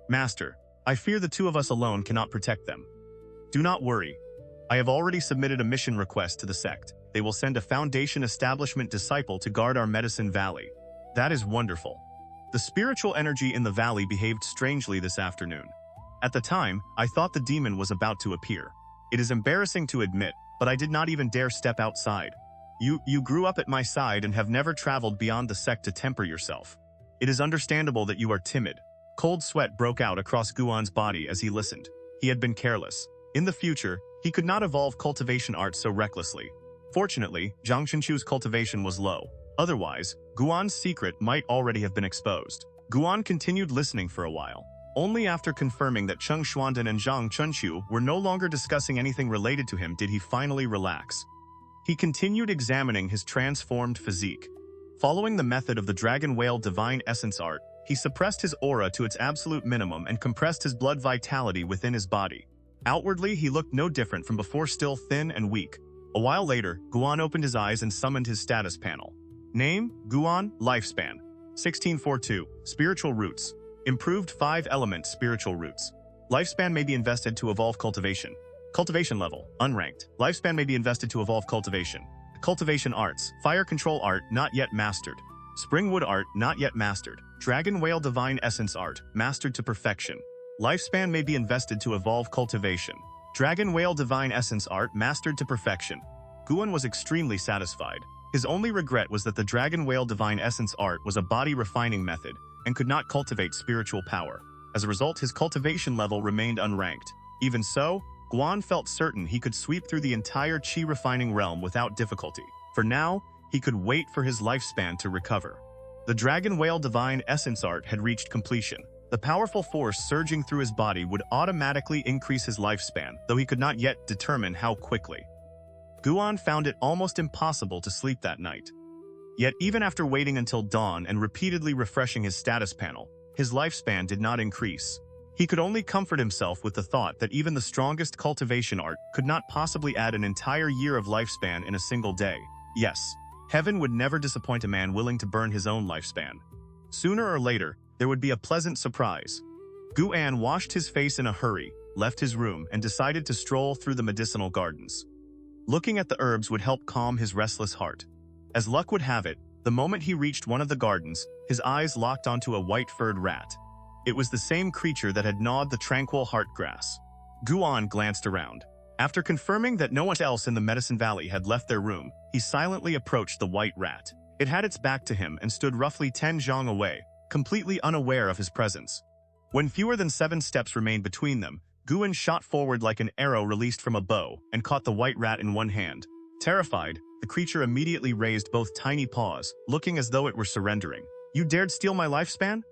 Master, I fear the two of us alone cannot protect them. Do not worry. I have already submitted a mission request to the sect. They will send a Foundation Establishment disciple to guard our medicine valley. That is wonderful. The spiritual energy in the valley behaved strangely this afternoon. At the time, I thought the demon was about to appear. It is embarrassing to admit, but I did not even dare step outside. You grew up at my side and have never traveled beyond the sect to temper yourself. It is understandable that you are timid. Cold sweat broke out across Guan's body as he listened. He had been careless. In the future, he could not evolve cultivation art so recklessly. Fortunately, Zhang Chunqiu's cultivation was low. Otherwise, Guan's secret might already have been exposed. Guan continued listening for a while. Only after confirming that Cheng Xuanden and Zhang Chunqiu were no longer discussing anything related to him did he finally relax. He continued examining his transformed physique. Following the method of the Dragon Whale Divine Essence art, he suppressed his aura to its absolute minimum and compressed his blood vitality within his body. Outwardly, he looked no different from before, still thin and weak. A while later, Guan opened his eyes and summoned his status panel. Name, Guan, lifespan. 1642, spiritual roots. Improved 5-element spiritual roots. Lifespan may be invested to evolve cultivation. Cultivation level, unranked. Lifespan may be invested to evolve cultivation. Cultivation arts, fire control art, not yet mastered. Springwood art, not yet mastered. Dragon whale divine essence art, mastered to perfection. Lifespan may be invested to evolve cultivation. Dragon whale divine essence art, mastered to perfection. Guan was extremely satisfied. His only regret was that the dragon whale divine essence art was a body refining method and could not cultivate spiritual power. As a result, his cultivation level remained unranked. Even so, Guan felt certain he could sweep through the entire Qi refining realm without difficulty. For now, he could wait for his lifespan to recover. The dragon whale divine essence art had reached completion. The powerful force surging through his body would automatically increase his lifespan, though he could not yet determine how quickly. Guan found it almost impossible to sleep that night. Yet even after waiting until dawn and repeatedly refreshing his status panel, his lifespan did not increase. He could only comfort himself with the thought that even the strongest cultivation art could not possibly add an entire year of lifespan in a single day. Yes, heaven would never disappoint a man willing to burn his own lifespan. Sooner or later, there would be a pleasant surprise. Guan washed his face in a hurry, left his room, and decided to stroll through the medicinal gardens. Looking at the herbs would help calm his restless heart. As luck would have it, the moment he reached one of the gardens, his eyes locked onto a white-furred rat. It was the same creature that had gnawed the tranquil heart grass. Guan glanced around. After confirming that no one else in the Medicine Valley had left their room, he silently approached the white rat. It had its back to him and stood roughly 10 zhang away, completely unaware of his presence. When fewer than 7 steps remained between them, Guan shot forward like an arrow released from a bow and caught the white rat in one hand. Terrified, the creature immediately raised both tiny paws, looking as though it were surrendering. "You dared steal my lifespan?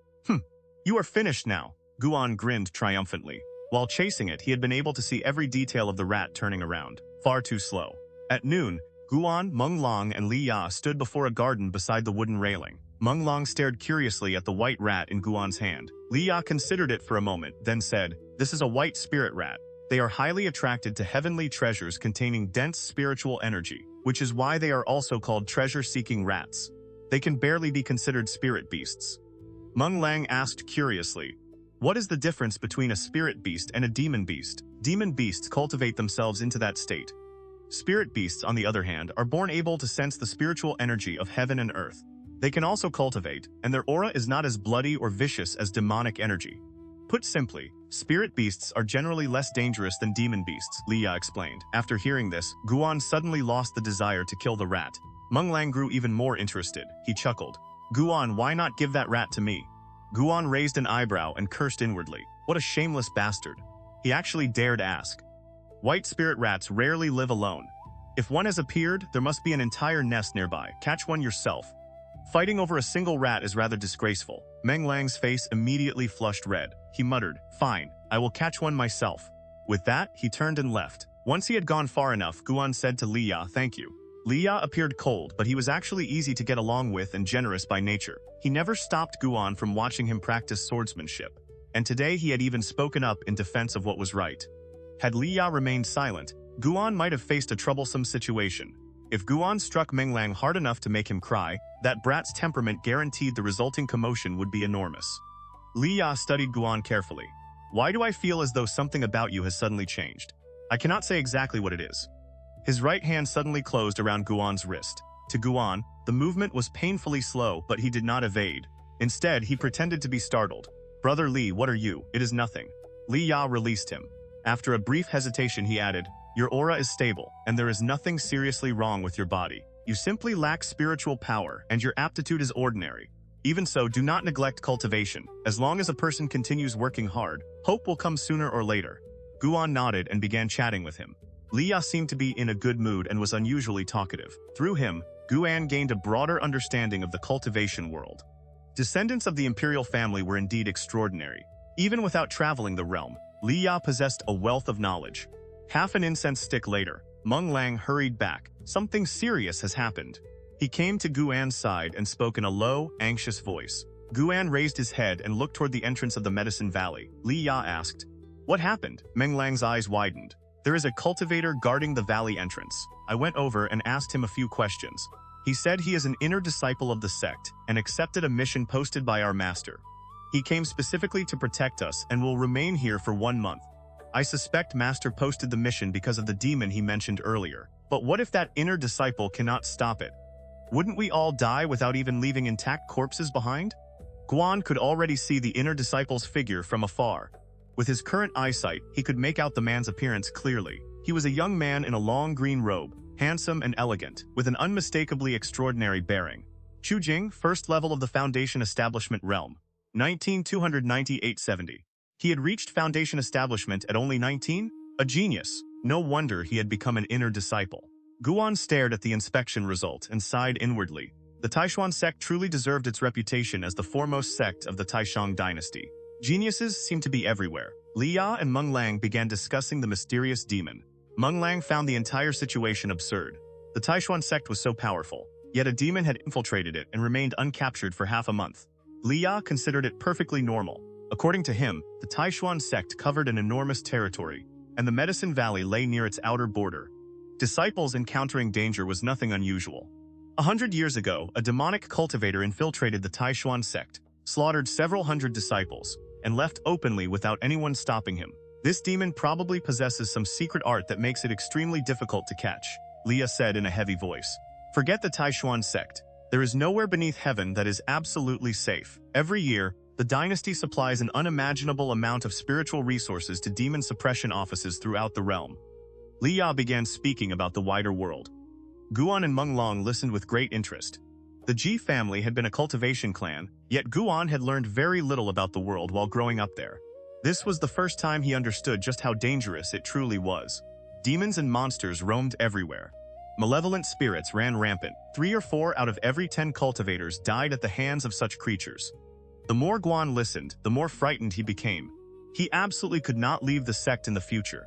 You are finished now," Guan grinned triumphantly. While chasing it, he had been able to see every detail of the rat turning around. Far too slow. At noon, Guan, Meng Long, and Li Ya stood before a garden beside the wooden railing. Meng Long stared curiously at the white rat in Guan's hand. Li Ya considered it for a moment, then said, "This is a white spirit rat. They are highly attracted to heavenly treasures containing dense spiritual energy, which is why they are also called treasure-seeking rats. They can barely be considered spirit beasts." Meng Lang asked curiously, "What is the difference between a spirit beast and a demon beast?" Demon beasts cultivate themselves into that state. Spirit beasts, on the other hand, are born able to sense the spiritual energy of heaven and earth. They can also cultivate, and their aura is not as bloody or vicious as demonic energy. Put simply, spirit beasts are generally less dangerous than demon beasts, Li Ya explained. After hearing this, Guan suddenly lost the desire to kill the rat. Meng Lang grew even more interested. He chuckled. "Guan, why not give that rat to me?" Guan raised an eyebrow and cursed inwardly. What a shameless bastard. He actually dared ask. White spirit rats rarely live alone. If one has appeared, there must be an entire nest nearby. Catch one yourself. Fighting over a single rat is rather disgraceful. Meng Lang's face immediately flushed red. He muttered, "Fine, I will catch one myself." With that, he turned and left. Once he had gone far enough, Guan said to Li Ya, "Thank you." Li Ya appeared cold, but he was actually easy to get along with and generous by nature. He never stopped Guan from watching him practice swordsmanship. And today he had even spoken up in defense of what was right. Had Li Ya remained silent, Guan might have faced a troublesome situation. If Guan struck Meng Lang hard enough to make him cry, that brat's temperament guaranteed the resulting commotion would be enormous. Li Ya studied Guan carefully. "Why do I feel as though something about you has suddenly changed? I cannot say exactly what it is." His right hand suddenly closed around Guan's wrist. To Guan, the movement was painfully slow, but he did not evade. Instead, he pretended to be startled. "Brother Li, what are you? It is nothing." Li Ya released him. After a brief hesitation, he added, "Your aura is stable, and there is nothing seriously wrong with your body. You simply lack spiritual power, and your aptitude is ordinary. Even so, do not neglect cultivation. As long as a person continues working hard, hope will come sooner or later." Guan nodded and began chatting with him. Li Ya seemed to be in a good mood and was unusually talkative. Through him, Guan gained a broader understanding of the cultivation world. Descendants of the imperial family were indeed extraordinary. Even without traveling the realm, Li Ya possessed a wealth of knowledge. Half an incense stick later, Meng Lang hurried back. Something serious has happened. He came to Guan's side and spoke in a low, anxious voice. Guan raised his head and looked toward the entrance of the Medicine Valley. Li Ya asked, "What happened?" Meng Lang's eyes widened. "There is a cultivator guarding the valley entrance. I went over and asked him a few questions. He said he is an inner disciple of the sect and accepted a mission posted by our master. He came specifically to protect us and will remain here for 1 month. I suspect Master posted the mission because of the demon he mentioned earlier. But what if that inner disciple cannot stop it? Wouldn't we all die without even leaving intact corpses behind? Guan could already see the inner disciple's figure from afar. With his current eyesight, he could make out the man's appearance clearly. He was a young man in a long green robe, handsome and elegant, with an unmistakably extraordinary bearing. Chu Jing, first level of the Foundation Establishment Realm. 19,298-70. He had reached Foundation Establishment at only 19? A genius. No wonder he had become an inner disciple. Guan stared at the inspection result and sighed inwardly. The Taixuan Sect truly deserved its reputation as the foremost sect of the Taishang dynasty. Geniuses seemed to be everywhere. Li Ya and Meng Lang began discussing the mysterious demon. Meng Lang found the entire situation absurd. The Taixuan Sect was so powerful, yet a demon had infiltrated it and remained uncaptured for half a month. Li Ya considered it perfectly normal. According to him, the Taixuan Sect covered an enormous territory, and the Medicine Valley lay near its outer border. Disciples encountering danger was nothing unusual. 100 years ago, a demonic cultivator infiltrated the Taixuan Sect, slaughtered several hundred disciples, and left openly without anyone stopping him. This demon probably possesses some secret art that makes it extremely difficult to catch, Leah said in a heavy voice. Forget the Taixuan Sect. There is nowhere beneath heaven that is absolutely safe. Every year, the dynasty supplies an unimaginable amount of spiritual resources to demon suppression offices throughout the realm. Li Ya began speaking about the wider world. Guan and Meng Lang listened with great interest. The Ji family had been a cultivation clan, yet Guan had learned very little about the world while growing up there. This was the first time he understood just how dangerous it truly was. Demons and monsters roamed everywhere. Malevolent spirits ran rampant. 3 or 4 out of every 10 cultivators died at the hands of such creatures. The more Guan listened, the more frightened he became. He absolutely could not leave the sect in the future.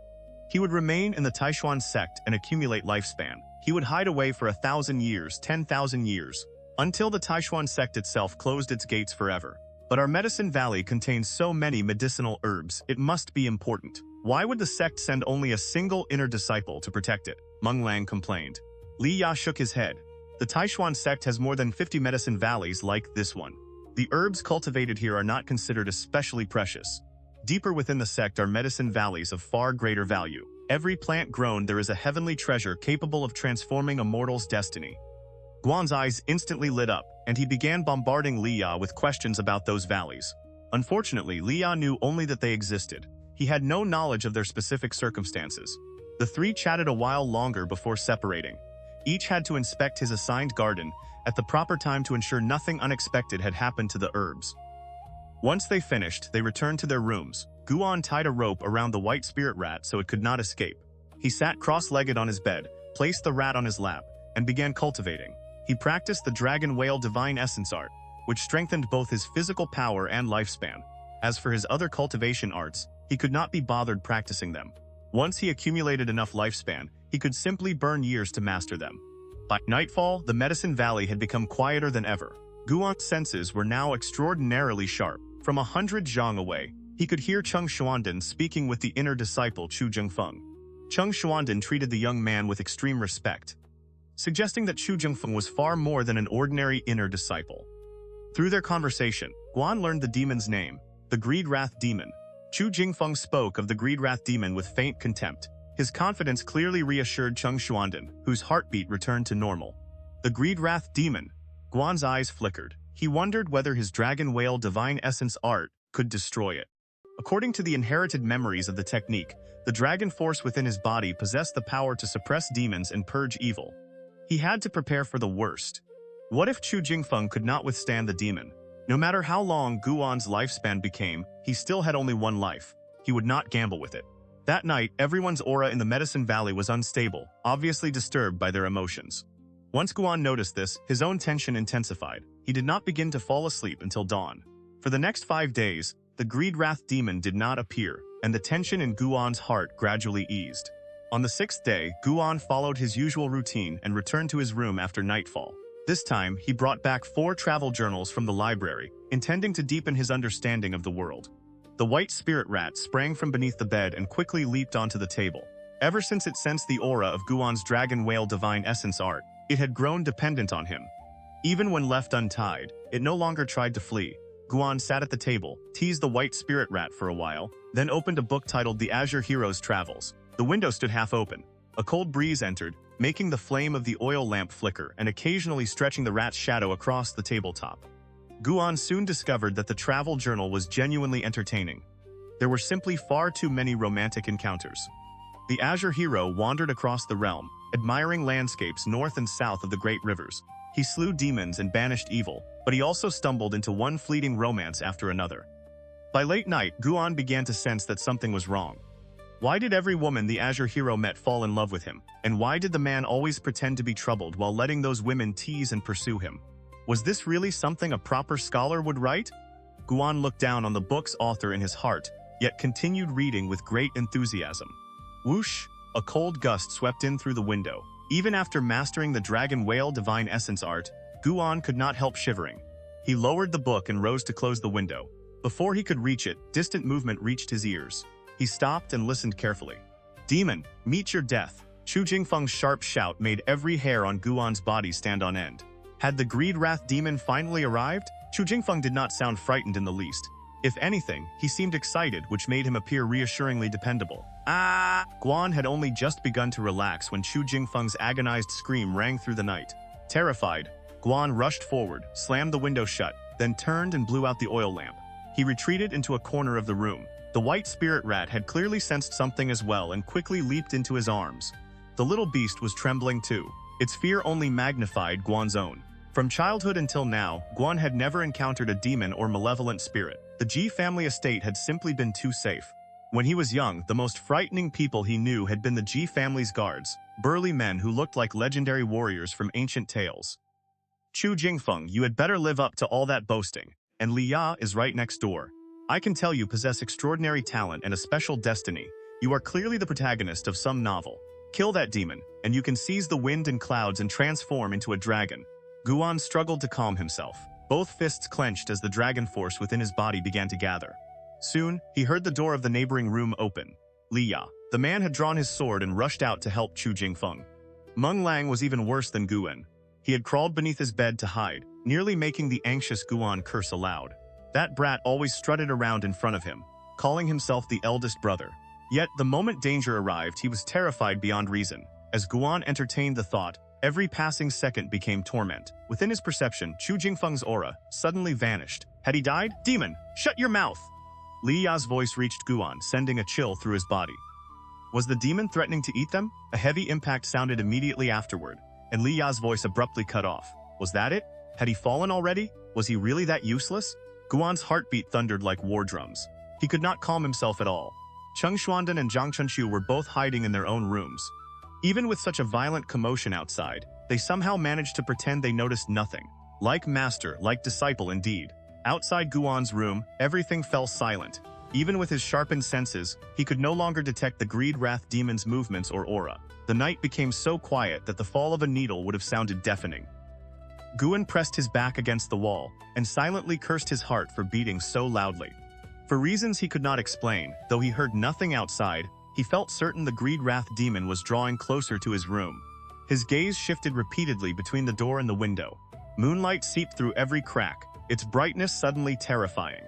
He would remain in the Taixuan Sect and accumulate lifespan. He would hide away for 1,000 years, 10,000 years, until the Taixuan Sect itself closed its gates forever. But our Medicine Valley contains so many medicinal herbs, it must be important. Why would the sect send only a single inner disciple to protect it? Meng Lang complained. Li Ya shook his head. The Taixuan Sect has more than 50 medicine valleys like this one. The herbs cultivated here are not considered especially precious. Deeper within the sect are medicine valleys of far greater value. Every plant grown there is a heavenly treasure capable of transforming a mortal's destiny. Guan's eyes instantly lit up, and he began bombarding Li Ya with questions about those valleys. Unfortunately, Li Ya knew only that they existed. He had no knowledge of their specific circumstances. The three chatted a while longer before separating. Each had to inspect his assigned garden at the proper time to ensure nothing unexpected had happened to the herbs. Once they finished, they returned to their rooms. Guan tied a rope around the white spirit rat so it could not escape. He sat cross-legged on his bed, placed the rat on his lap, and began cultivating. He practiced the Dragon Whale Divine Essence art, which strengthened both his physical power and lifespan. As for his other cultivation arts, he could not be bothered practicing them. Once he accumulated enough lifespan, he could simply burn years to master them. By nightfall, the Medicine Valley had become quieter than ever. Guan's senses were now extraordinarily sharp. From 100 zhang away, he could hear Cheng Xuanden speaking with the inner disciple Chu Zhengfeng. Cheng Xuanden treated the young man with extreme respect, suggesting that Chu Zhengfeng was far more than an ordinary inner disciple. Through their conversation, Guan learned the demon's name, the Greed-Wrath Demon. Chu Jingfeng spoke of the Greed-Wrath Demon with faint contempt. His confidence clearly reassured Cheng Xuanden, whose heartbeat returned to normal. The Greed-Wrath Demon. Guan's eyes flickered. He wondered whether his Dragon Whale Divine Essence art could destroy it. According to the inherited memories of the technique, the dragon force within his body possessed the power to suppress demons and purge evil. He had to prepare for the worst. What if Chu Jingfeng could not withstand the demon? No matter how long Guan's lifespan became, he still had only one life. He would not gamble with it. That night, everyone's aura in the Medicine Valley was unstable, obviously disturbed by their emotions. Once Guan noticed this, his own tension intensified. He did not begin to fall asleep until dawn. For the next 5 days, the Greed-Wrath Demon did not appear, and the tension in Guan's heart gradually eased. On the 6th day, Guan followed his usual routine and returned to his room after nightfall. This time, he brought back 4 travel journals from the library, intending to deepen his understanding of the world. The white spirit rat sprang from beneath the bed and quickly leaped onto the table. Ever since it sensed the aura of Guan's Dragon Whale Divine Essence art, It had grown dependent on him. Even when left untied, it no longer tried to flee. Guan sat at the table, teased the white spirit rat for a while, then opened a book titled The Azure Hero's Travels. The window stood half open. A cold breeze entered, making the flame of the oil lamp flicker and occasionally stretching the rat's shadow across the tabletop. Guan soon discovered that the travel journal was genuinely entertaining. There were simply far too many romantic encounters. The Azure Hero wandered across the realm, admiring landscapes north and south of the great rivers. He slew demons and banished evil, but he also stumbled into one fleeting romance after another. By late night, Guan began to sense that something was wrong. Why did every woman the Azure Hero met fall in love with him? And why did the man always pretend to be troubled while letting those women tease and pursue him? Was this really something a proper scholar would write? Guan looked down on the book's author in his heart, yet continued reading with great enthusiasm. Whoosh! A cold gust swept in through the window. Even after mastering the Dragon Whale Divine Essence art, Guan could not help shivering. He lowered the book and rose to close the window. Before he could reach it, distant movement reached his ears. He stopped and listened carefully. "Demon, meet your death." Chu Jingfeng's sharp shout made every hair on Guan's body stand on end. Had the Greed-Wrath demon finally arrived? Chu Jingfeng did not sound frightened in the least. If anything, he seemed excited, which made him appear reassuringly dependable. Ah! Guan had only just begun to relax when Chu Jingfeng's agonized scream rang through the night. Terrified, Guan rushed forward, slammed the window shut, then turned and blew out the oil lamp. He retreated into a corner of the room. The white spirit rat had clearly sensed something as well and quickly leaped into his arms. The little beast was trembling too. Its fear only magnified Guan's own. From childhood until now, Guan had never encountered a demon or malevolent spirit. The Ji family estate had simply been too safe. When he was young, the most frightening people he knew had been the Ji family's guards, burly men who looked like legendary warriors from ancient tales. "Chu Jingfeng, you had better live up to all that boasting. And Li Ya is right next door. I can tell you possess extraordinary talent and a special destiny. You are clearly the protagonist of some novel. Kill that demon, and you can seize the wind and clouds and transform into a dragon." Guan struggled to calm himself. Both fists clenched as the dragon force within his body began to gather. Soon, he heard the door of the neighboring room open. Li Ya, the man, had drawn his sword and rushed out to help Chu Jingfeng. Meng Lang was even worse than Guan. He had crawled beneath his bed to hide, nearly making the anxious Guan curse aloud. That brat always strutted around in front of him, calling himself the eldest brother. Yet, the moment danger arrived, he was terrified beyond reason. As Guan entertained the thought, every passing second became torment. Within his perception, Chu Jingfeng's aura suddenly vanished. Had he died? "Demon, shut your mouth!" Li Ya's voice reached Guan, sending a chill through his body. Was the demon threatening to eat them? A heavy impact sounded immediately afterward, and Li Ya's voice abruptly cut off. Was that it? Had he fallen already? Was he really that useless? Guan's heartbeat thundered like war drums. He could not calm himself at all. Cheng Xuandan and Zhang Chunqiu were both hiding in their own rooms. Even with such a violent commotion outside, they somehow managed to pretend they noticed nothing. Like master, like disciple indeed. Outside Guan's room, everything fell silent. Even with his sharpened senses, he could no longer detect the Greed-Wrath demon's movements or aura. The night became so quiet that the fall of a needle would have sounded deafening. Guan pressed his back against the wall and silently cursed his heart for beating so loudly. For reasons he could not explain, though he heard nothing outside, he felt certain the Greed-Wrath demon was drawing closer to his room. His gaze shifted repeatedly between the door and the window. Moonlight seeped through every crack, its brightness suddenly terrifying.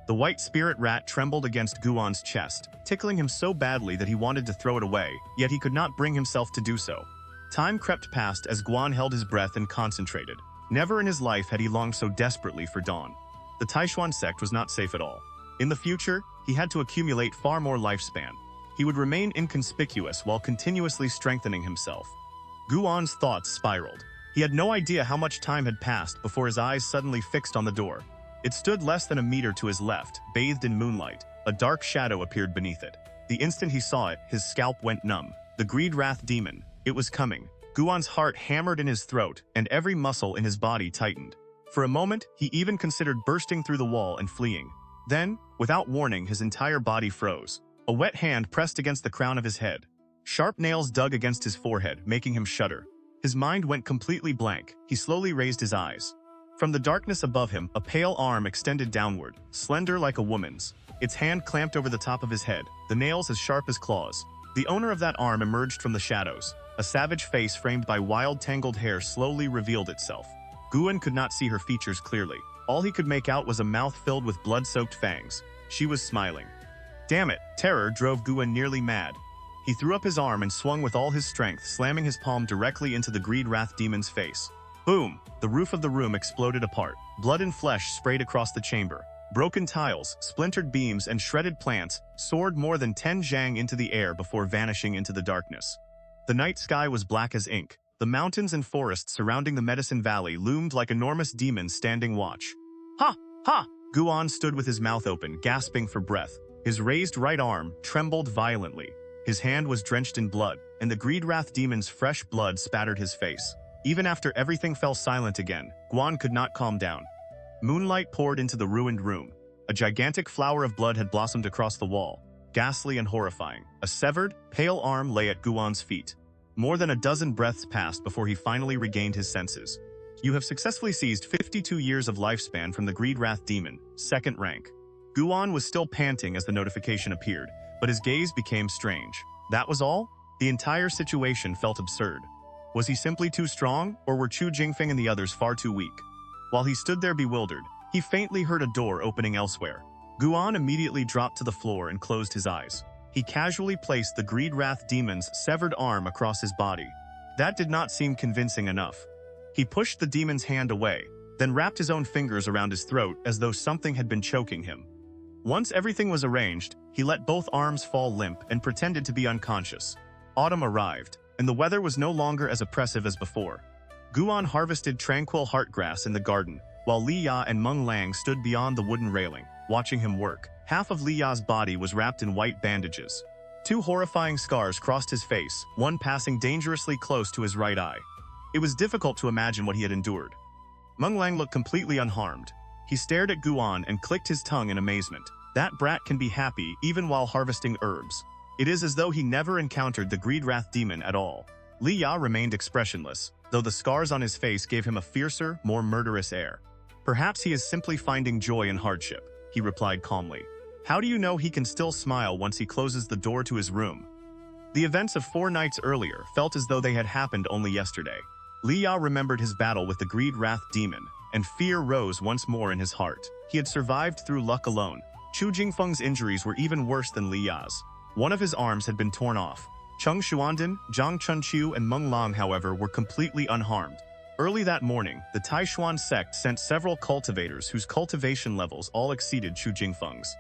The white spirit rat trembled against Guan's chest, tickling him so badly that he wanted to throw it away, yet he could not bring himself to do so. Time crept past as Guan held his breath and concentrated. Never in his life had he longed so desperately for dawn. The Taixuan Sect was not safe at all. In the future, he had to accumulate far more lifespan. He would remain inconspicuous while continuously strengthening himself. Guan's thoughts spiraled. He had no idea how much time had passed before his eyes suddenly fixed on the door. It stood less than a meter to his left, bathed in moonlight. A dark shadow appeared beneath it. The instant he saw it, his scalp went numb. The Greed-Wrath demon. It was coming. Guan's heart hammered in his throat, and every muscle in his body tightened. For a moment, he even considered bursting through the wall and fleeing. Then, without warning, his entire body froze. A wet hand pressed against the crown of his head. Sharp nails dug against his forehead, making him shudder. His mind went completely blank. He slowly raised his eyes. From the darkness above him, a pale arm extended downward, slender like a woman's. Its hand clamped over the top of his head, the nails as sharp as claws. The owner of that arm emerged from the shadows. A savage face framed by wild tangled hair slowly revealed itself. Guan could not see her features clearly. All he could make out was a mouth filled with blood-soaked fangs. She was smiling. Damn it! Terror drove Guan nearly mad. He threw up his arm and swung with all his strength, slamming his palm directly into the Greed Wrath demon's face. Boom! The roof of the room exploded apart. Blood and flesh sprayed across the chamber. Broken tiles, splintered beams, and shredded plants soared more than 10 zhang into the air before vanishing into the darkness. The night sky was black as ink. The mountains and forests surrounding the Medicine Valley loomed like enormous demons standing watch. Ha! Ha! Guan stood with his mouth open, gasping for breath. His raised right arm trembled violently. His hand was drenched in blood, and the Greed Wrath demon's fresh blood spattered his face. Even after everything fell silent again, Guan could not calm down. Moonlight poured into the ruined room. A gigantic flower of blood had blossomed across the wall, ghastly and horrifying. A severed, pale arm lay at Guan's feet. More than a dozen breaths passed before he finally regained his senses. You have successfully seized 52 years of lifespan from the Greed Wrath demon, 2nd rank. Guan was still panting as the notification appeared, but his gaze became strange. That was all? The entire situation felt absurd. Was he simply too strong, or were Chu Jingfeng and the others far too weak? While he stood there bewildered, he faintly heard a door opening elsewhere. Guan immediately dropped to the floor and closed his eyes. He casually placed the Greed Wrath demon's severed arm across his body. That did not seem convincing enough. He pushed the demon's hand away, then wrapped his own fingers around his throat as though something had been choking him. Once everything was arranged, he let both arms fall limp and pretended to be unconscious. Autumn arrived, and the weather was no longer as oppressive as before. Guan harvested tranquil heartgrass in the garden, while Li Ya and Meng Lang stood beyond the wooden railing, watching him work. Half of Li Ya's body was wrapped in white bandages. 2 horrifying scars crossed his face, one passing dangerously close to his right eye. It was difficult to imagine what he had endured. Meng Lang looked completely unharmed. He stared at Guan and clicked his tongue in amazement. That brat can be happy even while harvesting herbs. It is as though he never encountered the Greed Wrath demon at all. Li Ya remained expressionless, though the scars on his face gave him a fiercer, more murderous air. Perhaps he is simply finding joy in hardship, he replied calmly. How do you know he can still smile once he closes the door to his room? The events of 4 nights earlier felt as though they had happened only yesterday. Li Ya remembered his battle with the Greed Wrath demon, and fear rose once more in his heart. He had survived through luck alone. Chu Jingfeng's injuries were even worse than Li Ya's. One of his arms had been torn off. Cheng Xuanden, Zhang Chunqiu, and Meng Lang, however, were completely unharmed. Early that morning, the Taixuan Sect sent several cultivators whose cultivation levels all exceeded Chu Jingfeng's.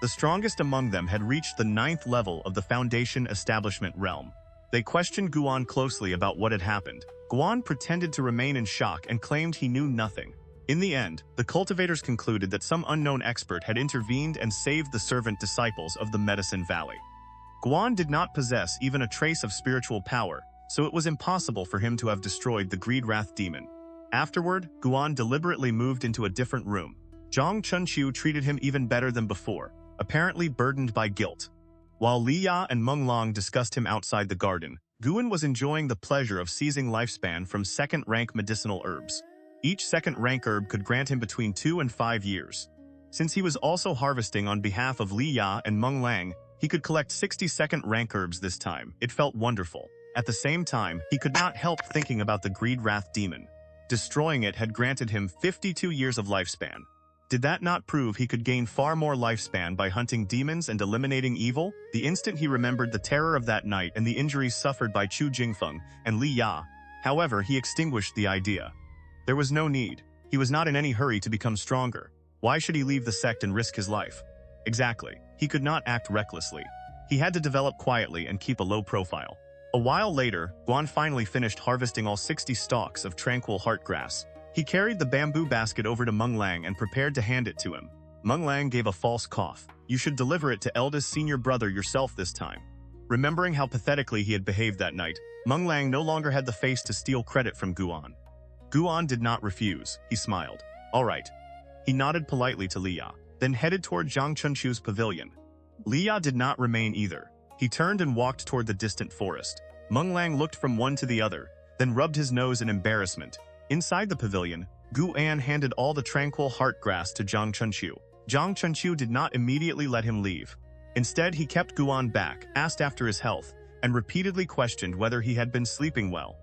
The strongest among them had reached the 9th level of the Foundation Establishment realm. They questioned Guan closely about what had happened. Guan pretended to remain in shock and claimed he knew nothing. In the end, the cultivators concluded that some unknown expert had intervened and saved the servant disciples of the Medicine Valley. Guan did not possess even a trace of spiritual power, so it was impossible for him to have destroyed the Greed Wrath demon. Afterward, Guan deliberately moved into a different room. Zhang Chunqiu treated him even better than before, apparently burdened by guilt. While Li Ya and Meng Lang discussed him outside the garden, Guan was enjoying the pleasure of seizing lifespan from 2nd-rank medicinal herbs. Each 2nd-rank herb could grant him between 2 and 5 years. Since he was also harvesting on behalf of Li Ya and Meng Lang, he could collect 60 2nd-rank herbs this time. It felt wonderful. At the same time, he could not help thinking about the Greed Wrath demon. Destroying it had granted him 52 years of lifespan. Did that not prove he could gain far more lifespan by hunting demons and eliminating evil? The instant he remembered the terror of that night and the injuries suffered by Chu Jingfeng and Li Ya, however, he extinguished the idea. There was no need. He was not in any hurry to become stronger. Why should he leave the sect and risk his life? Exactly. He could not act recklessly. He had to develop quietly and keep a low profile. A while later, Guan finally finished harvesting all 60 stalks of tranquil heartgrass. He carried the bamboo basket over to Meng Lang and prepared to hand it to him. Meng Lang gave a false cough. You should deliver it to eldest senior brother yourself this time. Remembering how pathetically he had behaved that night, Meng Lang no longer had the face to steal credit from Guan. Guan did not refuse. He smiled. All right. He nodded politely to Li Ya, then headed toward Zhang Chunqiu's pavilion. Li Ya did not remain either. He turned and walked toward the distant forest. Meng Lang looked from one to the other, then rubbed his nose in embarrassment. Inside the pavilion, Gu An handed all the tranquil heartgrass to Zhang Chunqiu. Zhang Chunqiu did not immediately let him leave. Instead, he kept Guan back, asked after his health, and repeatedly questioned whether he had been sleeping well.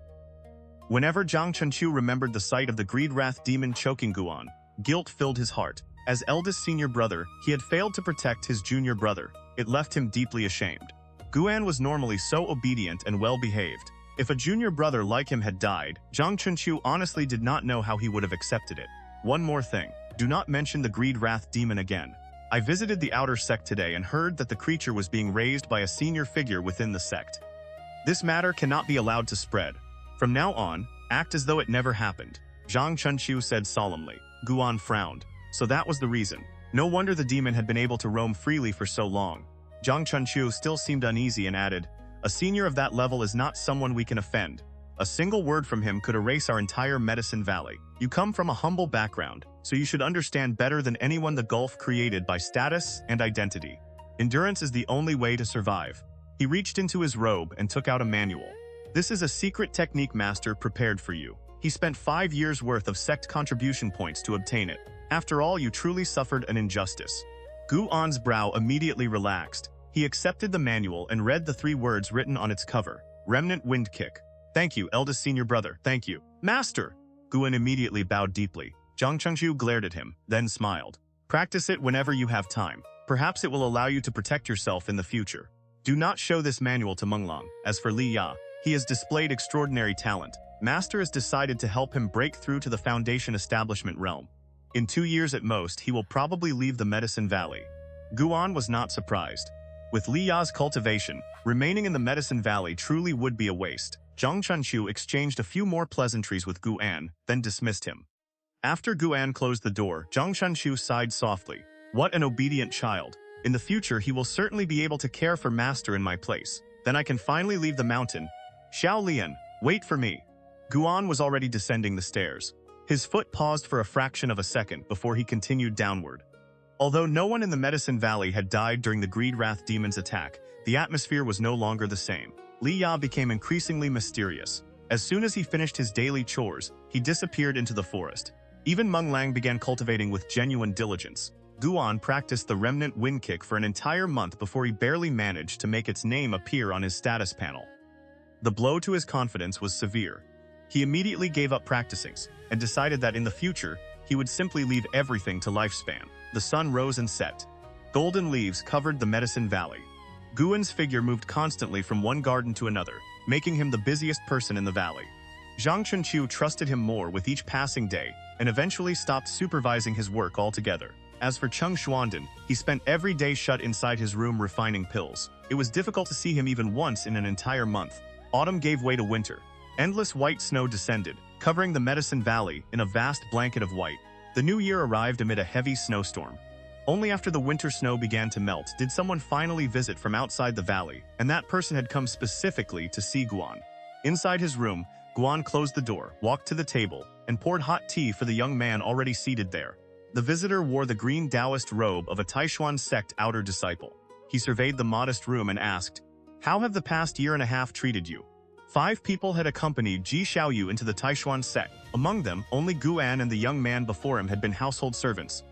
Whenever Zhang Chunqiu remembered the sight of the greed-wrath demon choking Guan, guilt filled his heart. As eldest senior brother, he had failed to protect his junior brother. It left him deeply ashamed. Guan was normally so obedient and well-behaved. If a junior brother like him had died, Zhang Chunqiu honestly did not know how he would have accepted it. One more thing. Do not mention the greed-wrath demon again. I visited the outer sect today and heard that the creature was being raised by a senior figure within the sect. This matter cannot be allowed to spread. From now on, act as though it never happened, Zhang Chunqiu said solemnly. Guan frowned. So that was the reason. No wonder the demon had been able to roam freely for so long. Zhang Chunqiu still seemed uneasy and added, a senior of that level is not someone we can offend. A single word from him could erase our entire Medicine Valley. You come from a humble background, so you should understand better than anyone the gulf created by status and identity. Endurance is the only way to survive. He reached into his robe and took out a manual. This is a secret technique master prepared for you. He spent 5 years' worth of sect contribution points to obtain it. After all, you truly suffered an injustice. Guan's brow immediately relaxed. He accepted the manual and read the 3 words written on its cover. Remnant Wind Kick. Thank you, eldest senior brother, thank you. Master! Guan immediately bowed deeply. Zhang Chunqiu glared at him, then smiled. Practice it whenever you have time. Perhaps it will allow you to protect yourself in the future. Do not show this manual to Menglang. As for Li Ya, he has displayed extraordinary talent. Master has decided to help him break through to the Foundation Establishment realm. In 2 years at most, he will probably leave the Medicine Valley. Guan was not surprised. With Li Ya's cultivation, remaining in the Medicine Valley truly would be a waste. Zhang Chunqiu exchanged a few more pleasantries with Guan, then dismissed him. After Guan closed the door, Zhang Chunqiu sighed softly. What an obedient child. In the future, he will certainly be able to care for Master in my place. Then I can finally leave the mountain. Xiao Lian, wait for me. Guan was already descending the stairs. His foot paused for a fraction of a second before he continued downward. Although no one in the Medicine Valley had died during the Greed-Wrath demon's attack, the atmosphere was no longer the same. Li Ya became increasingly mysterious. As soon as he finished his daily chores, he disappeared into the forest. Even Menglang began cultivating with genuine diligence. Guan practiced the Remnant Wind Kick for an entire month before he barely managed to make its name appear on his status panel. The blow to his confidence was severe. He immediately gave up practicing and decided that in the future, he would simply leave everything to lifespan. The sun rose and set. Golden leaves covered the Medicine Valley. Guan's figure moved constantly from one garden to another, making him the busiest person in the valley. Zhang Chunqiu trusted him more with each passing day and eventually stopped supervising his work altogether. As for Cheng Xuanden, he spent every day shut inside his room refining pills. It was difficult to see him even once in an entire month. Autumn gave way to winter. Endless white snow descended, covering the Medicine Valley in a vast blanket of white. The new year arrived amid a heavy snowstorm. Only after the winter snow began to melt did someone finally visit from outside the valley, and that person had come specifically to see Guan. Inside his room, Guan closed the door, walked to the table, and poured hot tea for the young man already seated there. The visitor wore the green Taoist robe of a Taixuan Sect outer disciple. He surveyed the modest room and asked, "How have the past year and a half treated you?" 5 people had accompanied Ji Xiaoyu into the Taixuan Sect. Among them, only Guan and the young man before him had been household servants.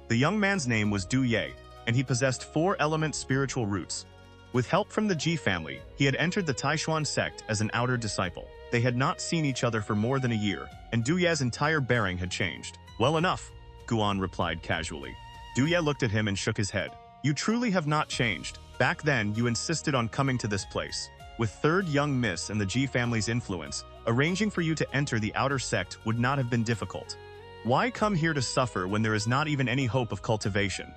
The young man's name was Du Ye, and he possessed 4-element spiritual roots. With help from the Ji family, he had entered the Taixuan Sect as an outer disciple. They had not seen each other for more than a year, and Du Ye's entire bearing had changed. "Well enough," Guan replied casually. Du Ye looked at him and shook his head. "You truly have not changed. Back then, you insisted on coming to this place. With third young miss and the Ji family's influence, arranging for you to enter the outer sect would not have been difficult. Why come here to suffer when there is not even any hope of cultivation?"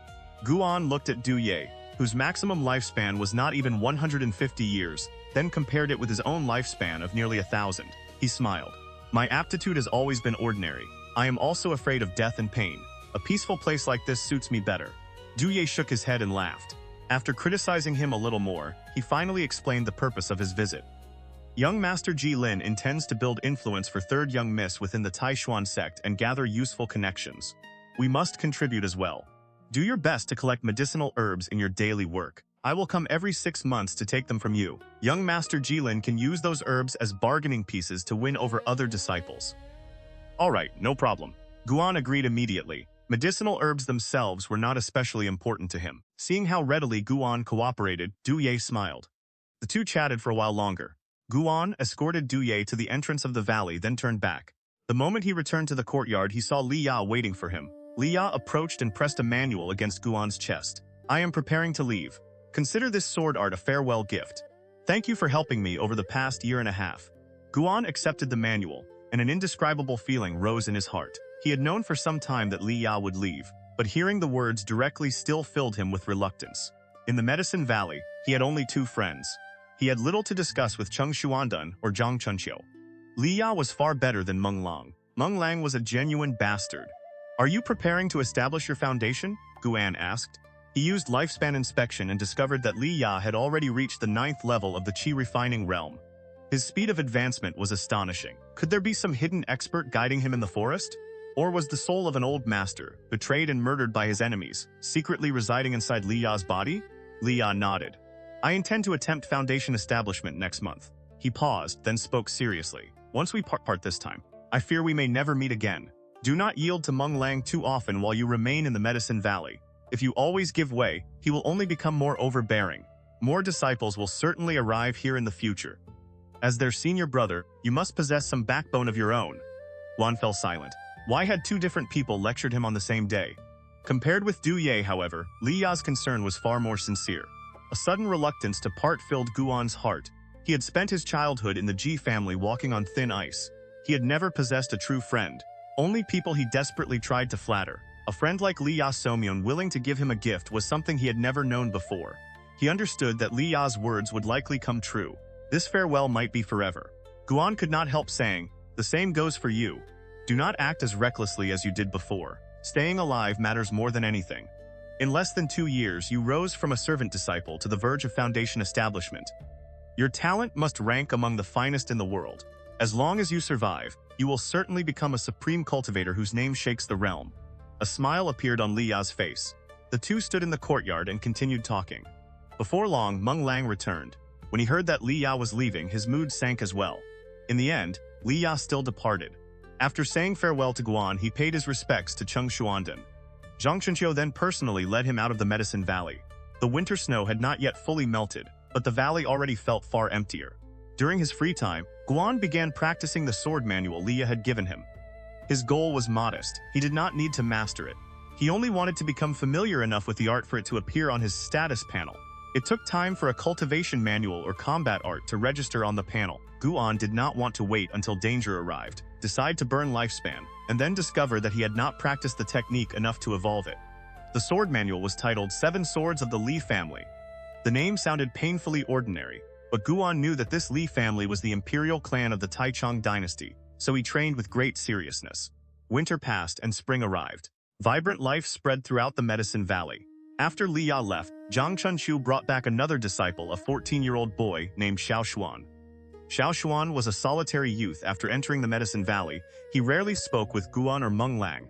Guan looked at Du Ye, whose maximum lifespan was not even 150 years, then compared it with his own lifespan of nearly 1,000. He smiled. "My aptitude has always been ordinary. I am also afraid of death and pain. A peaceful place like this suits me better." Du Ye shook his head and laughed. After criticizing him a little more, he finally explained the purpose of his visit. Young Master Ji Lin intends to build influence for third young miss within the Taixuan Sect and gather useful connections. We must contribute as well. Do your best to collect medicinal herbs in your daily work. I will come every 6 months to take them from you. Young Master Ji Lin can use those herbs as bargaining pieces to win over other disciples. All right, no problem. Guan agreed immediately. Medicinal herbs themselves were not especially important to him. Seeing how readily Guan cooperated, Du Ye smiled. The two chatted for a while longer. Guan escorted Du Ye to the entrance of the valley, then turned back. The moment he returned to the courtyard, he saw Li Ya waiting for him. Li Ya approached and pressed a manual against Guan's chest. I am preparing to leave. Consider this sword art a farewell gift. Thank you for helping me over the past year and a half. Guan accepted the manual, and an indescribable feeling rose in his heart. He had known for some time that Li Ya would leave, but hearing the words directly still filled him with reluctance. In the Medicine Valley, he had only two friends. He had little to discuss with Cheng Xuandan or Zhang Chunqiu. Li Ya was far better than Meng Lang. Meng Lang was a genuine bastard. Are you preparing to establish your foundation? Guan asked. He used lifespan inspection and discovered that Li Ya had already reached the 9th level of the Qi refining realm. His speed of advancement was astonishing. Could there be some hidden expert guiding him in the forest? Or was the soul of an old master, betrayed and murdered by his enemies, secretly residing inside Li Ya's body? Li Ya nodded. I intend to attempt foundation establishment next month. He paused, then spoke seriously. Once we part this time, I fear we may never meet again. Do not yield to Meng Lang too often while you remain in the Medicine Valley. If you always give way, he will only become more overbearing. More disciples will certainly arrive here in the future. As their senior brother, you must possess some backbone of your own. Guan fell silent. Why had two different people lectured him on the same day? Compared with Du Ye, however, Li Ya's concern was far more sincere. A sudden reluctance to part filled Guan's heart. He had spent his childhood in the Ji family walking on thin ice. He had never possessed a true friend. Only people he desperately tried to flatter. A friend like Li Ya Somyeon willing to give him a gift was something he had never known before. He understood that Li Ya's words would likely come true. This farewell might be forever. Guan could not help saying, the same goes for you. Do not act as recklessly as you did before. Staying alive matters more than anything. In less than 2 years, you rose from a servant disciple to the verge of foundation establishment. Your talent must rank among the finest in the world. As long as you survive, you will certainly become a supreme cultivator whose name shakes the realm. A smile appeared on Li Ya's face. The two stood in the courtyard and continued talking. Before long, Meng Lang returned. When he heard that Li Ya was leaving, his mood sank as well. In the end, Li Ya still departed. After saying farewell to Guan, he paid his respects to Cheng Xuandan. Zhang Chunqiu then personally led him out of the Medicine Valley. The winter snow had not yet fully melted, but the valley already felt far emptier. During his free time, Guan began practicing the sword manual Li Ya had given him. His goal was modest. He did not need to master it. He only wanted to become familiar enough with the art for it to appear on his status panel. It took time for a cultivation manual or combat art to register on the panel. Guan did not want to wait until danger arrived, decide to burn lifespan, and then discover that he had not practiced the technique enough to evolve it. The sword manual was titled 7 Swords of the Li Family. The name sounded painfully ordinary, but Guan knew that this Li family was the imperial clan of the Taixuan dynasty, so he trained with great seriousness. Winter passed and spring arrived. Vibrant life spread throughout the Medicine Valley. After Li Ya left, Zhang Chunqiu brought back another disciple, a 14-year-old boy named Xiaoxuan. Xiaoxuan was a solitary youth. After entering the Medicine Valley, he rarely spoke with Guan or Meng Lang.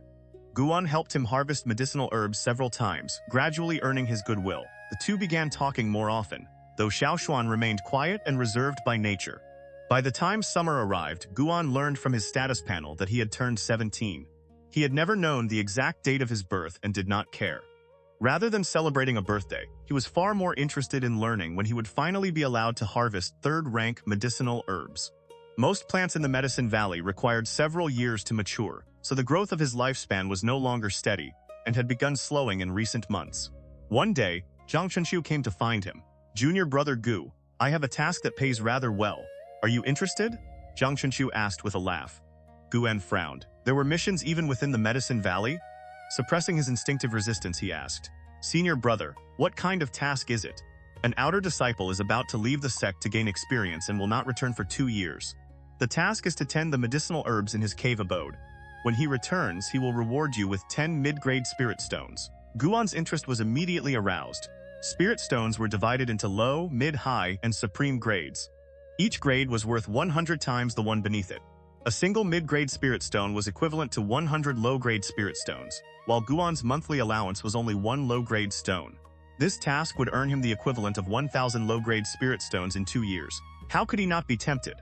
Guan helped him harvest medicinal herbs several times, gradually earning his goodwill. The two began talking more often, though Xiaoxuan remained quiet and reserved by nature. By the time summer arrived, Guan learned from his status panel that he had turned 17. He had never known the exact date of his birth and did not care. Rather than celebrating a birthday, he was far more interested in learning when he would finally be allowed to harvest third-rank medicinal herbs. Most plants in the Medicine Valley required several years to mature, so the growth of his lifespan was no longer steady and had begun slowing in recent months. One day, Zhang Chunqiu came to find him. Junior brother Gu, I have a task that pays rather well. Are you interested? Zhang Chunqiu asked with a laugh. Guan frowned. There were missions even within the Medicine Valley? Suppressing his instinctive resistance, he asked, Senior brother, what kind of task is it? An outer disciple is about to leave the sect to gain experience and will not return for 2 years. The task is to tend the medicinal herbs in his cave abode. When he returns, he will reward you with 10 mid-grade spirit stones. Guan's interest was immediately aroused. Spirit stones were divided into low, mid-high, and supreme grades. Each grade was worth 100 times the one beneath it. A single mid-grade spirit stone was equivalent to 100 low-grade spirit stones, while Guan's monthly allowance was only 1 low-grade stone. This task would earn him the equivalent of 1,000 low-grade spirit stones in 2 years. How could he not be tempted?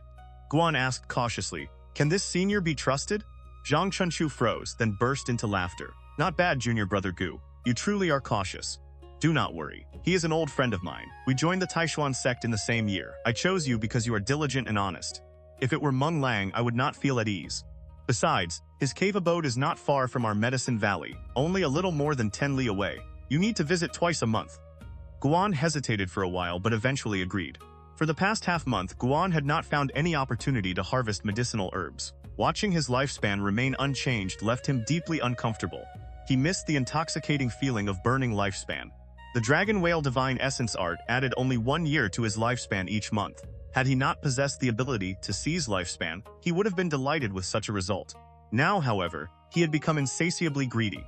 Guan asked cautiously, Can this senior be trusted? Zhang Chunqiu froze, then burst into laughter. Not bad, junior brother Gu. You truly are cautious. Do not worry. He is an old friend of mine. We joined the Taixuan Sect in the same year. I chose you because you are diligent and honest. If it were Meng Lang, I would not feel at ease. Besides, his cave abode is not far from our Medicine Valley, only a little more than 10 li away. You need to visit twice a month. Guan hesitated for a while but eventually agreed. For the past half-month, Guan had not found any opportunity to harvest medicinal herbs. Watching his lifespan remain unchanged left him deeply uncomfortable. He missed the intoxicating feeling of burning lifespan. The Dragon Whale Divine Essence art added only 1 year to his lifespan each month. Had he not possessed the ability to seize lifespan, he would have been delighted with such a result. Now, however, he had become insatiably greedy.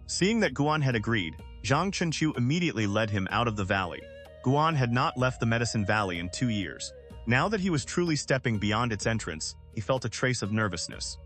Seeing that Guan had agreed, Zhang Chunqiu immediately led him out of the valley. Guan had not left the Medicine Valley in 2 years. Now that he was truly stepping beyond its entrance, he felt a trace of nervousness.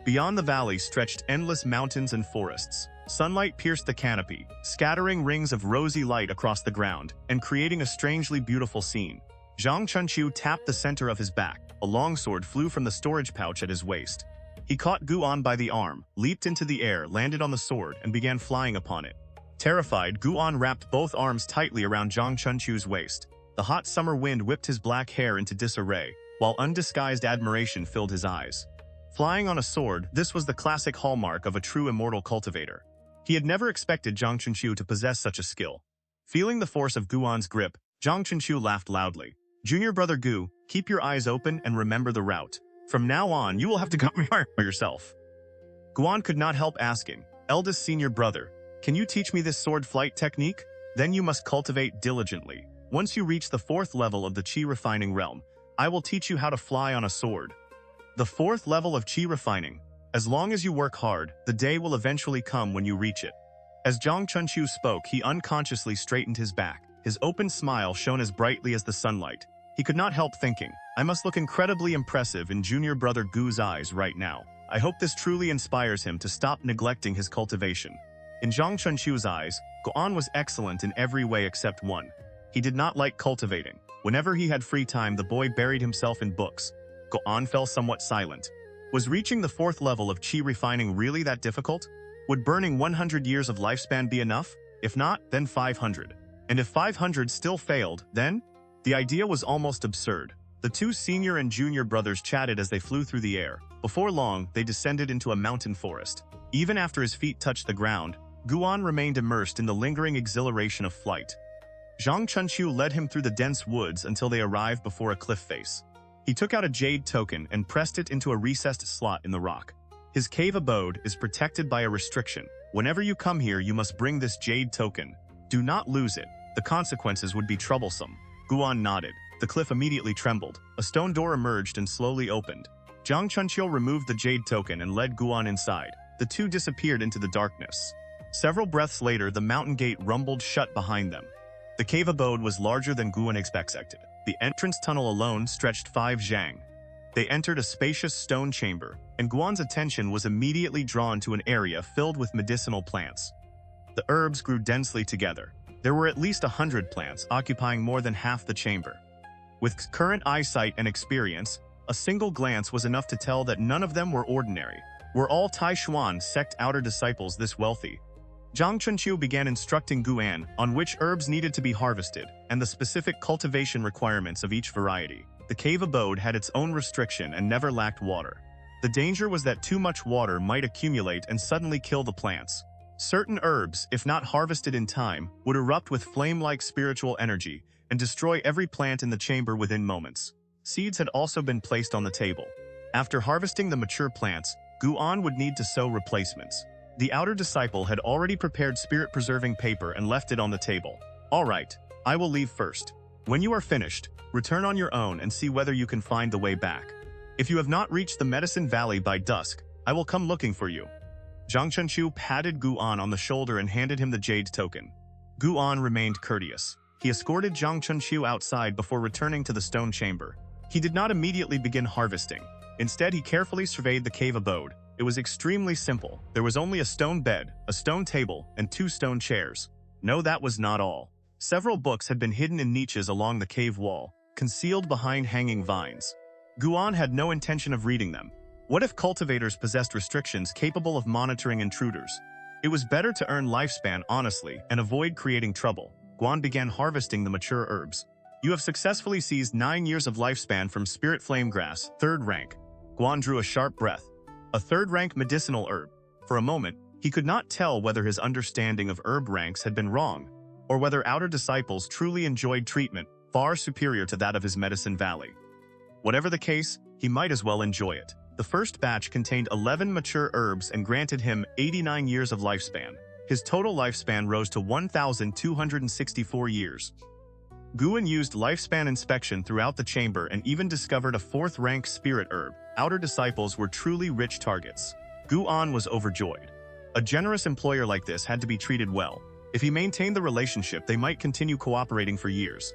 Beyond the valley stretched endless mountains and forests. Sunlight pierced the canopy, scattering rings of rosy light across the ground, and creating a strangely beautiful scene. Zhang Chunqiu tapped the center of his back. A longsword flew from the storage pouch at his waist. He caught Guan by the arm, leaped into the air, landed on the sword, and began flying upon it. Terrified, Guan wrapped both arms tightly around Zhang Chunqiu's waist. The hot summer wind whipped his black hair into disarray, while undisguised admiration filled his eyes. Flying on a sword, this was the classic hallmark of a true immortal cultivator. He had never expected Zhang Chunqiu to possess such a skill. Feeling the force of Guan's grip, Zhang Chunqiu laughed loudly. Junior brother Gu, keep your eyes open and remember the route. From now on, you will have to come here by yourself. Guan could not help asking, eldest senior brother, can you teach me this sword flight technique? Then you must cultivate diligently. Once you reach the 4th level of the Qi refining realm, I will teach you how to fly on a sword. The 4th level of Qi refining. As long as you work hard, the day will eventually come when you reach it. As Zhang Chunqiu spoke, he unconsciously straightened his back. His open smile shone as brightly as the sunlight. He could not help thinking, I must look incredibly impressive in junior brother Gu's eyes right now. I hope this truly inspires him to stop neglecting his cultivation. In Zhang Chunqiu's eyes, Guan was excellent in every way except one. He did not like cultivating. Whenever he had free time, the boy buried himself in books. Guan fell somewhat silent. Was reaching the 4th level of Qi refining really that difficult? Would burning 100 years of lifespan be enough? If not, then 500. And if 500 still failed, then? The idea was almost absurd. The two senior and junior brothers chatted as they flew through the air. Before long, they descended into a mountain forest. Even after his feet touched the ground, Guan remained immersed in the lingering exhilaration of flight. Zhang Chunqiu led him through the dense woods until they arrived before a cliff face. He took out a jade token and pressed it into a recessed slot in the rock. His cave abode is protected by a restriction. Whenever you come here, you must bring this jade token. Do not lose it. The consequences would be troublesome. Guan nodded. The cliff immediately trembled. A stone door emerged and slowly opened. Zhang Chunqiu removed the jade token and led Guan inside. The two disappeared into the darkness. Several breaths later, the mountain gate rumbled shut behind them. The cave abode was larger than Guan expected. The entrance tunnel alone stretched 5 zhang. They entered a spacious stone chamber, and Guan's attention was immediately drawn to an area filled with medicinal plants. The herbs grew densely together. There were at least 100 plants occupying more than half the chamber. With current eyesight and experience, a single glance was enough to tell that none of them were ordinary. Were all Taixuan Sect outer disciples this wealthy? Zhang Chunqiu began instructing Guan on which herbs needed to be harvested and the specific cultivation requirements of each variety. The cave abode had its own restriction and never lacked water. The danger was that too much water might accumulate and suddenly kill the plants. Certain herbs, if not harvested in time, would erupt with flame-like spiritual energy and destroy every plant in the chamber within moments. Seeds had also been placed on the table. After harvesting the mature plants, Guan would need to sow replacements. The outer disciple had already prepared spirit-preserving paper and left it on the table. All right, I will leave first. When you are finished, return on your own and see whether you can find the way back. If you have not reached the Medicine Valley by dusk, I will come looking for you. Zhang Chunqiu patted Guan on the shoulder and handed him the jade token. Guan remained courteous. He escorted Zhang Chunqiu outside before returning to the stone chamber. He did not immediately begin harvesting. Instead, he carefully surveyed the cave abode. It was extremely simple. There was only a stone bed, a stone table, and 2 stone chairs. No, that was not all. Several books had been hidden in niches along the cave wall, concealed behind hanging vines. Guan had no intention of reading them. What if cultivators possessed restrictions capable of monitoring intruders? It was better to earn lifespan honestly and avoid creating trouble. Guan began harvesting the mature herbs. You have successfully seized 9 years of lifespan from Spirit Flame Grass, 3rd rank. Guan drew a sharp breath. A 3rd rank medicinal herb. For a moment, he could not tell whether his understanding of herb ranks had been wrong, or whether outer disciples truly enjoyed treatment far superior to that of his Medicine Valley. Whatever the case, he might as well enjoy it. The first batch contained 11 mature herbs and granted him 89 years of lifespan. His total lifespan rose to 1,264 years. Guan used lifespan inspection throughout the chamber and even discovered a 4th rank spirit herb. Outer disciples were truly rich targets. Guan was overjoyed. A generous employer like this had to be treated well. If he maintained the relationship, they might continue cooperating for years.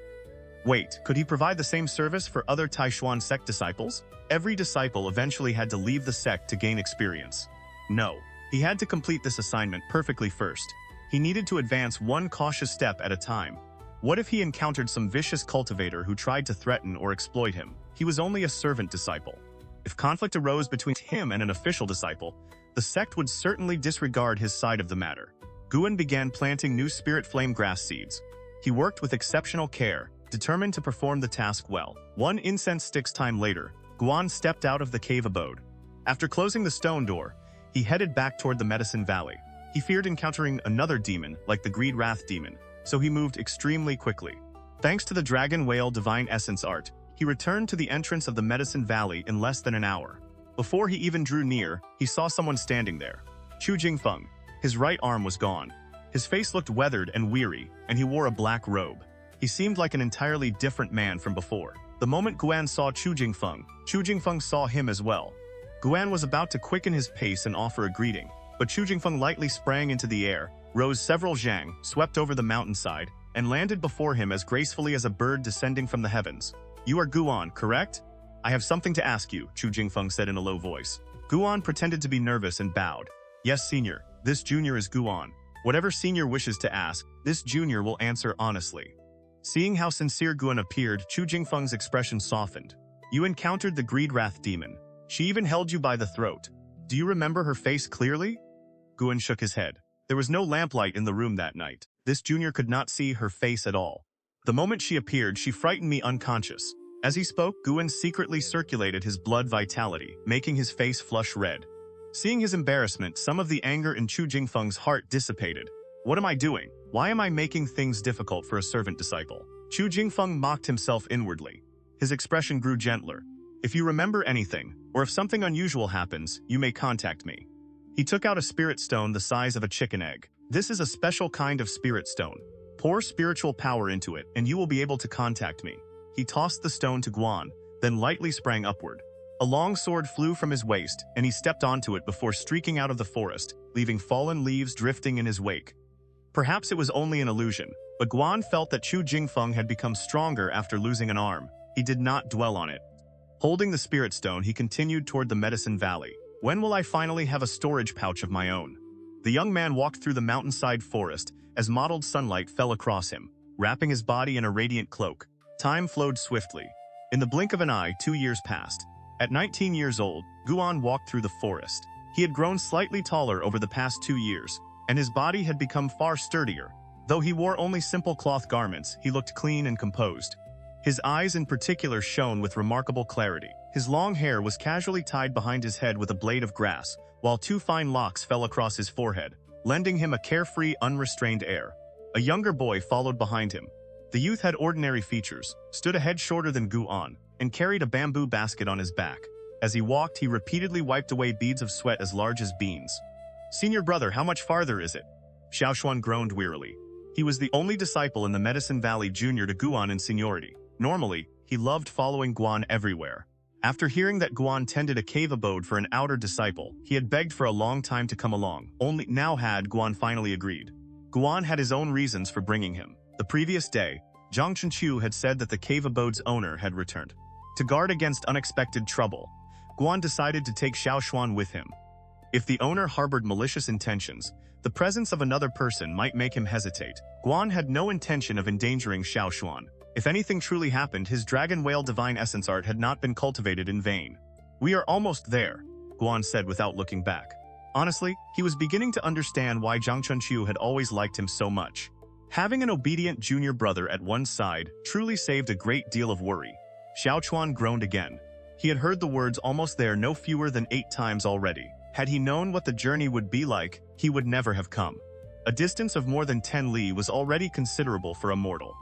Wait, could he provide the same service for other Taixuan Sect disciples? Every disciple eventually had to leave the sect to gain experience. No, he had to complete this assignment perfectly first. He needed to advance one cautious step at a time. What if he encountered some vicious cultivator who tried to threaten or exploit him? He was only a servant disciple. If conflict arose between him and an official disciple, the sect would certainly disregard his side of the matter. Guan began planting new spirit flame grass seeds. He worked with exceptional care, determined to perform the task well. One incense stick's time later, Guan stepped out of the cave abode. After closing the stone door, he headed back toward the Medicine Valley. He feared encountering another demon, like the Greed Wrath demon, so he moved extremely quickly. Thanks to the Dragon Whale Divine Essence art, he returned to the entrance of the Medicine Valley in less than an hour. Before he even drew near, he saw someone standing there. Chu Jingfeng. His right arm was gone. His face looked weathered and weary, and he wore a black robe. He seemed like an entirely different man from before. The moment Guan saw Chu Jingfeng saw him as well. Guan was about to quicken his pace and offer a greeting, but Chu Jingfeng lightly sprang into the air, rose several zhang, swept over the mountainside, and landed before him as gracefully as a bird descending from the heavens. "You are Guan, correct? I have something to ask you," Chu Jingfeng said in a low voice. Guan pretended to be nervous and bowed. "Yes, senior, this junior is Guan. Whatever senior wishes to ask, this junior will answer honestly." Seeing how sincere Guan appeared, Chu Jingfeng's expression softened. "You encountered the Greed Wrath demon. She even held you by the throat. Do you remember her face clearly?" Guan shook his head. There was no lamplight in the room that night. This junior could not see her face at all. The moment she appeared, she frightened me unconscious. As he spoke, Guan secretly circulated his blood vitality, making his face flush red. Seeing his embarrassment, some of the anger in Chu Jingfeng's heart dissipated. "What am I doing? Why am I making things difficult for a servant disciple?" Chu Jingfeng mocked himself inwardly. His expression grew gentler. "If you remember anything, or if something unusual happens, you may contact me." He took out a spirit stone the size of a chicken egg. "This is a special kind of spirit stone. Pour spiritual power into it, and you will be able to contact me." He tossed the stone to Guan, then lightly sprang upward. A long sword flew from his waist, and he stepped onto it before streaking out of the forest, leaving fallen leaves drifting in his wake. Perhaps it was only an illusion, but Guan felt that Chu Jingfeng had become stronger after losing an arm. He did not dwell on it. Holding the spirit stone, he continued toward the Medicine Valley. "When will I finally have a storage pouch of my own?" The young man walked through the mountainside forest as mottled sunlight fell across him, wrapping his body in a radiant cloak. Time flowed swiftly. In the blink of an eye, 2 years passed. At 19 years old, Guan walked through the forest. He had grown slightly taller over the past 2 years, and his body had become far sturdier. Though he wore only simple cloth garments, he looked clean and composed. His eyes in particular shone with remarkable clarity. His long hair was casually tied behind his head with a blade of grass, while 2 fine locks fell across his forehead, lending him a carefree, unrestrained air. A younger boy followed behind him. The youth had ordinary features, stood a head shorter than Guan, and carried a bamboo basket on his back. As he walked, he repeatedly wiped away beads of sweat as large as beans. "Senior brother, how much farther is it?" Xiaoxuan groaned wearily. He was the only disciple in the Medicine Valley junior to Guan in seniority. Normally, he loved following Guan everywhere. After hearing that Guan tended a cave abode for an outer disciple, he had begged for a long time to come along. Only now had Guan finally agreed. Guan had his own reasons for bringing him. The previous day, Zhang Chenchu had said that the cave abode's owner had returned. To guard against unexpected trouble, Guan decided to take Xiaoxuan with him. If the owner harbored malicious intentions, the presence of another person might make him hesitate. Guan had no intention of endangering Xiaoxuan. If anything truly happened, his Dragon Whale Divine Essence art had not been cultivated in vain. "We are almost there," Guan said without looking back. Honestly, he was beginning to understand why Zhang Chunqiu had always liked him so much. Having an obedient junior brother at one's side truly saved a great deal of worry. Xiao Chuan groaned again. He had heard the words almost there no fewer than 8 times already. Had he known what the journey would be like, he would never have come. A distance of more than 10 li was already considerable for a mortal.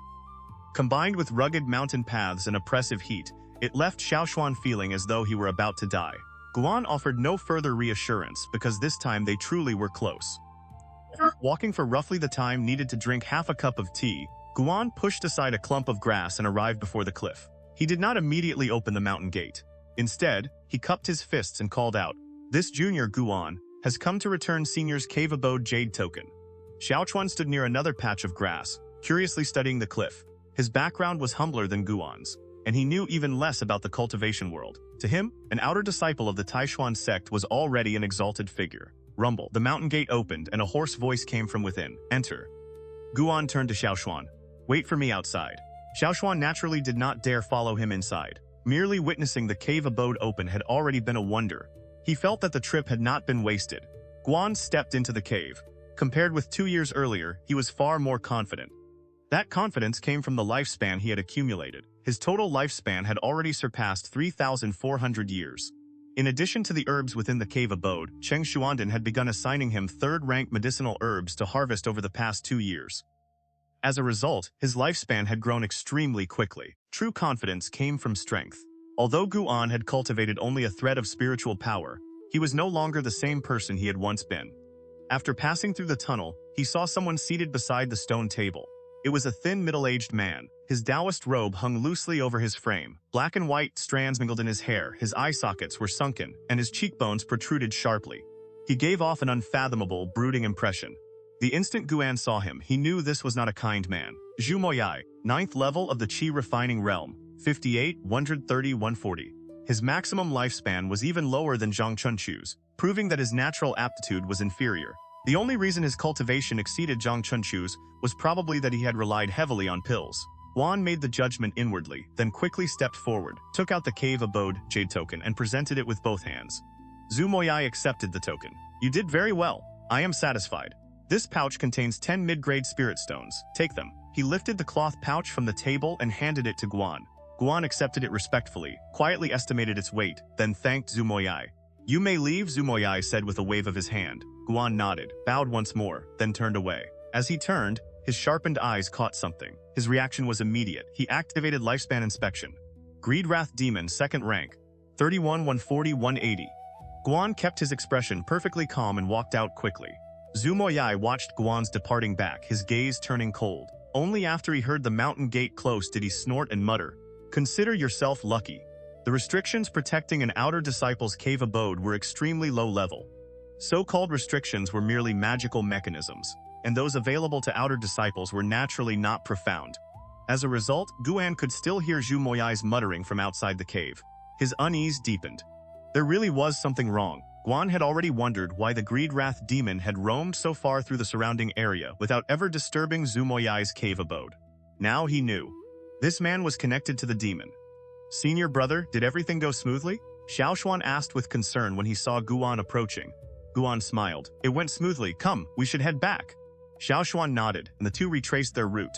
Combined with rugged mountain paths and oppressive heat, it left Xiao Chuan feeling as though he were about to die. Guan offered no further reassurance because this time they truly were close. Walking for roughly the time needed to drink half a cup of tea, Guan pushed aside a clump of grass and arrived before the cliff. He did not immediately open the mountain gate. Instead, he cupped his fists and called out, "This junior Guan has come to return senior's cave abode jade token." Xiao Chuan stood near another patch of grass, curiously studying the cliff. His background was humbler than Guan's, and he knew even less about the cultivation world. To him, an outer disciple of the Taixuan Sect was already an exalted figure. Rumble. The mountain gate opened and a hoarse voice came from within. "Enter." Guan turned to Xiao Chuan. "Wait for me outside." Xiao Chuan naturally did not dare follow him inside. Merely witnessing the cave abode open had already been a wonder. He felt that the trip had not been wasted. Guan stepped into the cave. Compared with 2 years earlier, he was far more confident. That confidence came from the lifespan he had accumulated. His total lifespan had already surpassed 3,400 years. In addition to the herbs within the cave abode, Cheng Xuanden had begun assigning him third-rank medicinal herbs to harvest over the past 2 years. As a result, his lifespan had grown extremely quickly. True confidence came from strength. Although Guan had cultivated only a thread of spiritual power, he was no longer the same person he had once been. After passing through the tunnel, he saw someone seated beside the stone table. It was a thin, middle-aged man. His Taoist robe hung loosely over his frame. Black and white strands mingled in his hair, his eye sockets were sunken, and his cheekbones protruded sharply. He gave off an unfathomable, brooding impression. The instant Guan saw him, he knew this was not a kind man. Zhu Moyai, 9th level of the Qi Refining Realm, 58, 130, 140. His maximum lifespan was even lower than Zhang Chunqiu's, proving that his natural aptitude was inferior. The only reason his cultivation exceeded Zhang Chunqiu's was probably that he had relied heavily on pills. Guan made the judgment inwardly, then quickly stepped forward, took out the cave abode jade token and presented it with both hands. Zhu Moyai accepted the token. "You did very well. I am satisfied. This pouch contains 10 mid-grade spirit stones. Take them." He lifted the cloth pouch from the table and handed it to Guan. Guan accepted it respectfully, quietly estimated its weight, then thanked Zhu Moyai. "You may leave," Zhu Moyai said with a wave of his hand. Guan nodded, bowed once more, then turned away. As he turned, his sharpened eyes caught something. His reaction was immediate. He activated lifespan inspection. Greedwrath Demon, 2nd rank, 31, 140, 180. Guan kept his expression perfectly calm and walked out quickly. Zhu Moyai watched Guan's departing back, his gaze turning cold. Only after he heard the mountain gate close did he snort and mutter, "Consider yourself lucky." The restrictions protecting an outer disciple's cave abode were extremely low level. So-called restrictions were merely magical mechanisms, and those available to outer disciples were naturally not profound. As a result, Guan could still hear Zhu Moyai's muttering from outside the cave. His unease deepened. There really was something wrong. Guan had already wondered why the Greedwrath demon had roamed so far through the surrounding area without ever disturbing Zhu Moyai's cave abode. Now he knew. This man was connected to the demon. "Senior brother, did everything go smoothly?" Xiao Chuan asked with concern when he saw Guan approaching. Guan smiled. "It went smoothly. Come, we should head back." Xiao Chuan nodded, and the two retraced their route.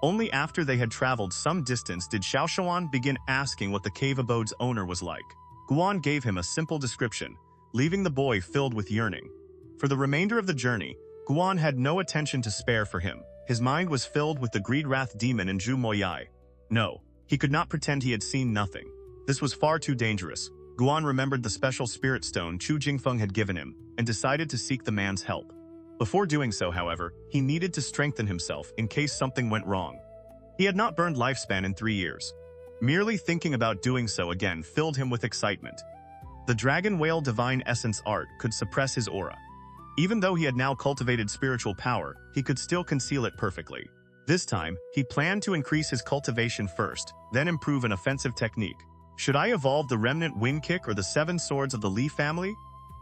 Only after they had traveled some distance did Xiao Chuan begin asking what the cave abode's owner was like. Guan gave him a simple description, leaving the boy filled with yearning. For the remainder of the journey, Guan had no attention to spare for him. His mind was filled with the Greedwrath demon and Zhu Moyai. No, he could not pretend he had seen nothing. This was far too dangerous. Guan remembered the special spirit stone Chu Jingfeng had given him, and decided to seek the man's help. Before doing so, however, he needed to strengthen himself in case something went wrong. He had not burned lifespan in 3 years. Merely thinking about doing so again filled him with excitement. The Dragon Whale Divine Essence art could suppress his aura. Even though he had now cultivated spiritual power, he could still conceal it perfectly. This time, he planned to increase his cultivation first, then improve an offensive technique. Should I evolve the Remnant Wind Kick or the 7 Swords of the Li family?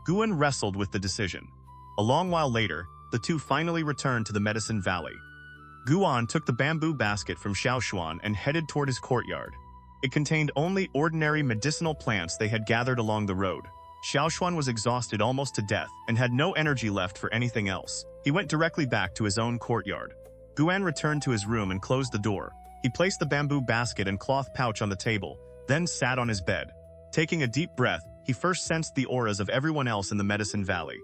Guan wrestled with the decision. A long while later, the two finally returned to the Medicine Valley. Guan took the bamboo basket from Xiao Chuan and headed toward his courtyard. It contained only ordinary medicinal plants they had gathered along the road. Xiaoshuan was exhausted almost to death and had no energy left for anything else. He went directly back to his own courtyard. Guan returned to his room and closed the door. He placed the bamboo basket and cloth pouch on the table, then sat on his bed. Taking a deep breath, he first sensed the auras of everyone else in the Medicine Valley.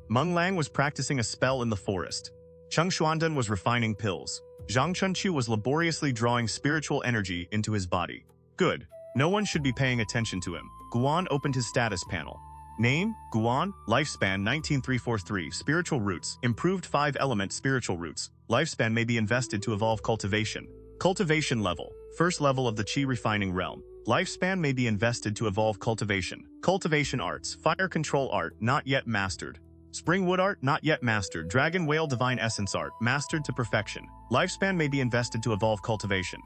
Meng Lang was practicing a spell in the forest. Cheng Xuandan was refining pills. Zhang Chunqiu was laboriously drawing spiritual energy into his body. Good. No one should be paying attention to him. Guan opened his status panel. Name, Guan, lifespan 19343, spiritual roots, improved 5-element spiritual roots. Lifespan may be invested to evolve cultivation. Cultivation level, first level of the Qi refining realm. Lifespan may be invested to evolve cultivation. Cultivation arts, fire control art, not yet mastered. Spring wood art, not yet mastered. Dragon whale divine essence art, mastered to perfection. Lifespan may be invested to evolve cultivation.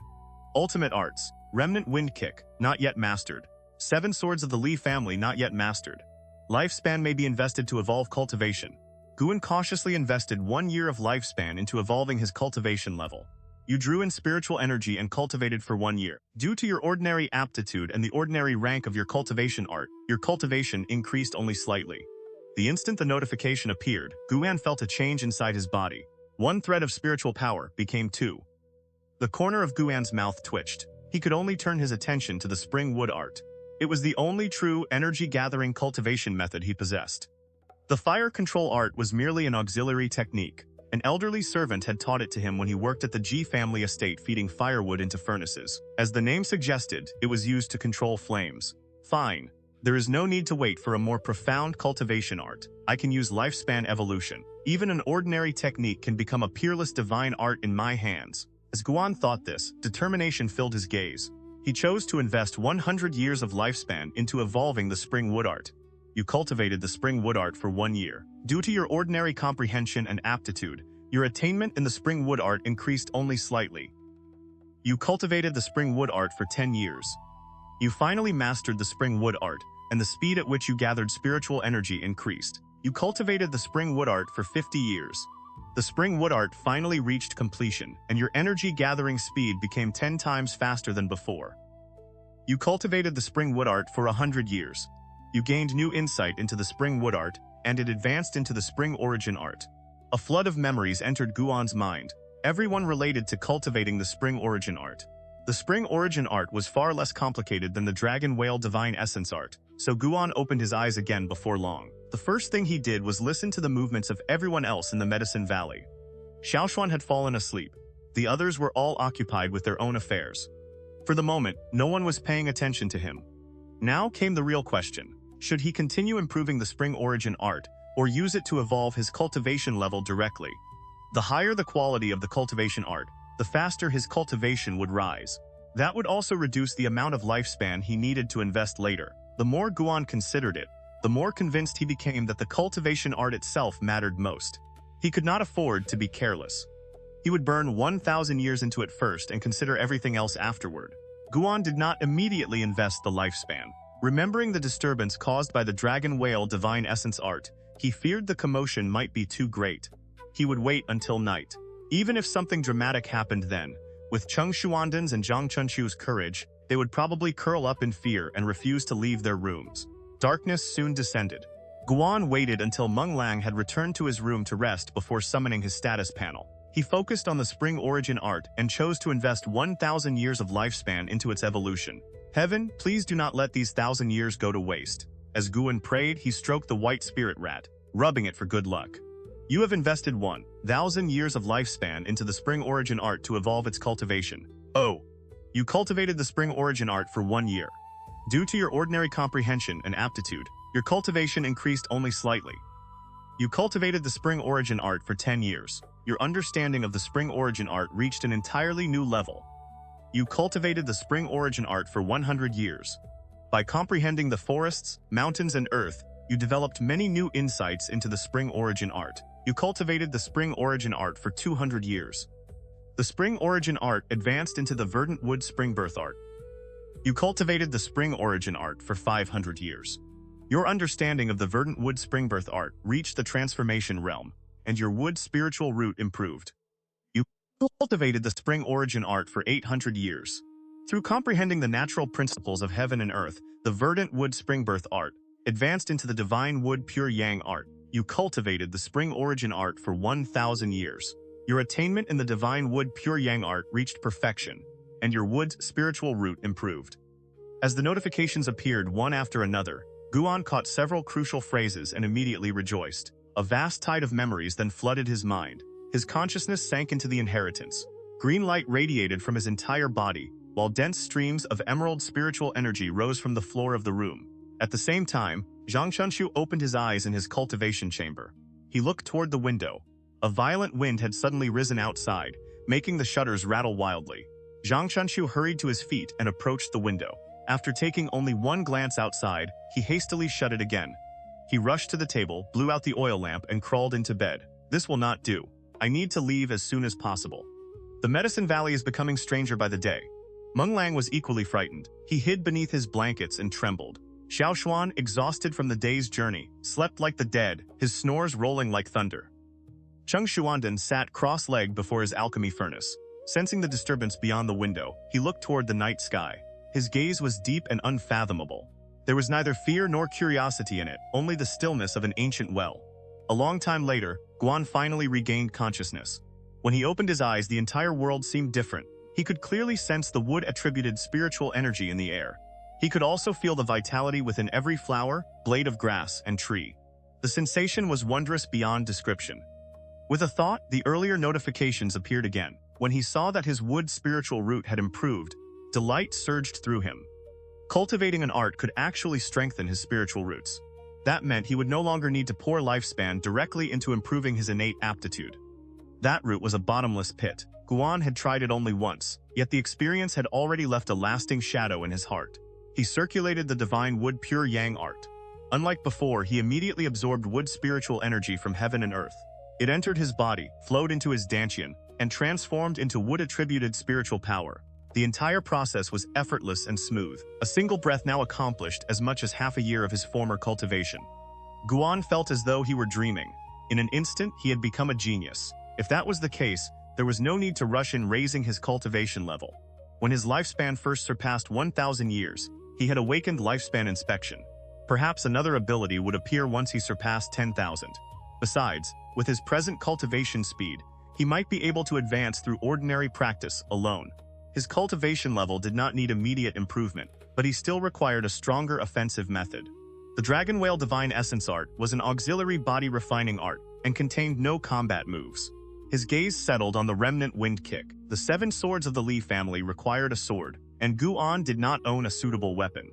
Ultimate arts, remnant wind kick, not yet mastered. 7 swords of the Li family, not yet mastered. Lifespan may be invested to evolve cultivation. Guan cautiously invested 1 year of lifespan into evolving his cultivation level. You drew in spiritual energy and cultivated for 1 year. Due to your ordinary aptitude and the ordinary rank of your cultivation art, your cultivation increased only slightly. The instant the notification appeared, Guan felt a change inside his body. 1 thread of spiritual power became 2. The corner of Guan's mouth twitched. He could only turn his attention to the spring wood art. It was the only true energy-gathering cultivation method he possessed. The fire control art was merely an auxiliary technique. An elderly servant had taught it to him when he worked at the Ji family estate feeding firewood into furnaces. As the name suggested, it was used to control flames. Fine. There is no need to wait for a more profound cultivation art. I can use lifespan evolution. Even an ordinary technique can become a peerless divine art in my hands. As Guan thought this, determination filled his gaze. He chose to invest 100 years of lifespan into evolving the spring wood art. You cultivated the spring wood art for 1 year. Due to your ordinary comprehension and aptitude, your attainment in the spring wood art increased only slightly. You cultivated the spring wood art for 10 years. You finally mastered the spring wood art, and the speed at which you gathered spiritual energy increased. You cultivated the spring wood art for 50 years. The spring wood art finally reached completion, and your energy gathering speed became 10 times faster than before. You cultivated the spring wood art for 100 years. You gained new insight into the spring wood art, and it advanced into the spring origin art. A flood of memories entered Guan's mind, everyone related to cultivating the spring origin art. The spring origin art was far less complicated than the dragon whale divine essence art, so Guan opened his eyes again before long. The first thing he did was listen to the movements of everyone else in the Medicine Valley. Xiaoshuan had fallen asleep. The others were all occupied with their own affairs. For the moment, no one was paying attention to him. Now came the real question. Should he continue improving the spring origin art, or use it to evolve his cultivation level directly? The higher the quality of the cultivation art, the faster his cultivation would rise. That would also reduce the amount of lifespan he needed to invest later. The more Guan considered it, the more convinced he became that the cultivation art itself mattered most. He could not afford to be careless. He would burn 1,000 years into it first and consider everything else afterward. Guan did not immediately invest the lifespan. Remembering the disturbance caused by the dragon whale divine essence art, he feared the commotion might be too great. He would wait until night. Even if something dramatic happened then, with Cheng Xuandan's and Zhang Chunqiu's courage, they would probably curl up in fear and refuse to leave their rooms. Darkness soon descended. Guan waited until Meng Lang had returned to his room to rest before summoning his status panel. He focused on the spring origin art and chose to invest 1,000 years of lifespan into its evolution. Heaven, please do not let these 1,000 years go to waste. As Guan prayed, he stroked the white spirit rat, rubbing it for good luck. You have invested 1,000 years of lifespan into the spring origin art to evolve its cultivation. Oh, you cultivated the spring origin art for 1 year. Due to your ordinary comprehension and aptitude, your cultivation increased only slightly. You cultivated the spring origin art for 10 years. Your understanding of the spring origin art reached an entirely new level. You cultivated the spring origin art for 100 years. By comprehending the forests, mountains, and earth, you developed many new insights into the spring origin art. You cultivated the spring origin art for 200 years. The spring origin art advanced into the verdant wood spring birth art. You cultivated the spring origin art for 500 years. Your understanding of the verdant wood spring birth art reached the transformation realm, and your wood spiritual root improved. You cultivated the spring origin art for 800 years. Through comprehending the natural principles of heaven and earth, the verdant wood spring birth art advanced into the Divine Wood Pure Yang art. You cultivated the Spring Origin art for 1,000 years. Your attainment in the Divine Wood Pure Yang art reached perfection, and your wood's spiritual root improved. As the notifications appeared one after another, Guan caught several crucial phrases and immediately rejoiced. A vast tide of memories then flooded his mind. His consciousness sank into the inheritance. Green light radiated from his entire body, while dense streams of emerald spiritual energy rose from the floor of the room. At the same time, Xianxia opened his eyes in his cultivation chamber. He looked toward the window. A violent wind had suddenly risen outside, making the shutters rattle wildly. Xianxia hurried to his feet and approached the window. After taking only one glance outside, he hastily shut it again. He rushed to the table, blew out the oil lamp, and crawled into bed. This will not do. I need to leave as soon as possible. The Medicine Valley is becoming stranger by the day. Meng Lang was equally frightened. He hid beneath his blankets and trembled. Xiao Xuan, exhausted from the day's journey, slept like the dead, his snores rolling like thunder. Cheng Xuanden sat cross-legged before his alchemy furnace. Sensing the disturbance beyond the window, he looked toward the night sky. His gaze was deep and unfathomable. There was neither fear nor curiosity in it, only the stillness of an ancient well. A long time later, Guan finally regained consciousness. When he opened his eyes, the entire world seemed different. He could clearly sense the wood-attributed spiritual energy in the air. He could also feel the vitality within every flower, blade of grass, and tree. The sensation was wondrous beyond description. With a thought, the earlier notifications appeared again. When he saw that his wood spiritual root had improved, delight surged through him. Cultivating an art could actually strengthen his spiritual roots. That meant he would no longer need to pour lifespan directly into improving his innate aptitude. That root was a bottomless pit. Guan had tried it only once, yet the experience had already left a lasting shadow in his heart. He circulated the Divine Wood Pure Yang art. Unlike before, he immediately absorbed wood spiritual energy from heaven and earth. It entered his body, flowed into his dantian, and transformed into wood-attributed spiritual power. The entire process was effortless and smooth. A single breath now accomplished as much as half a year of his former cultivation. Guan felt as though he were dreaming. In an instant, he had become a genius. If that was the case, there was no need to rush in raising his cultivation level. When his lifespan first surpassed 1,000 years, he had awakened lifespan inspection. Perhaps another ability would appear once he surpassed 10,000. Besides, with his present cultivation speed, he might be able to advance through ordinary practice alone. His cultivation level did not need immediate improvement, but he still required a stronger offensive method. The Dragon Whale Divine Essence art was an auxiliary body refining art and contained no combat moves. His gaze settled on the remnant wind kick. The 7 swords of the Li family required a sword, and Guan did not own a suitable weapon.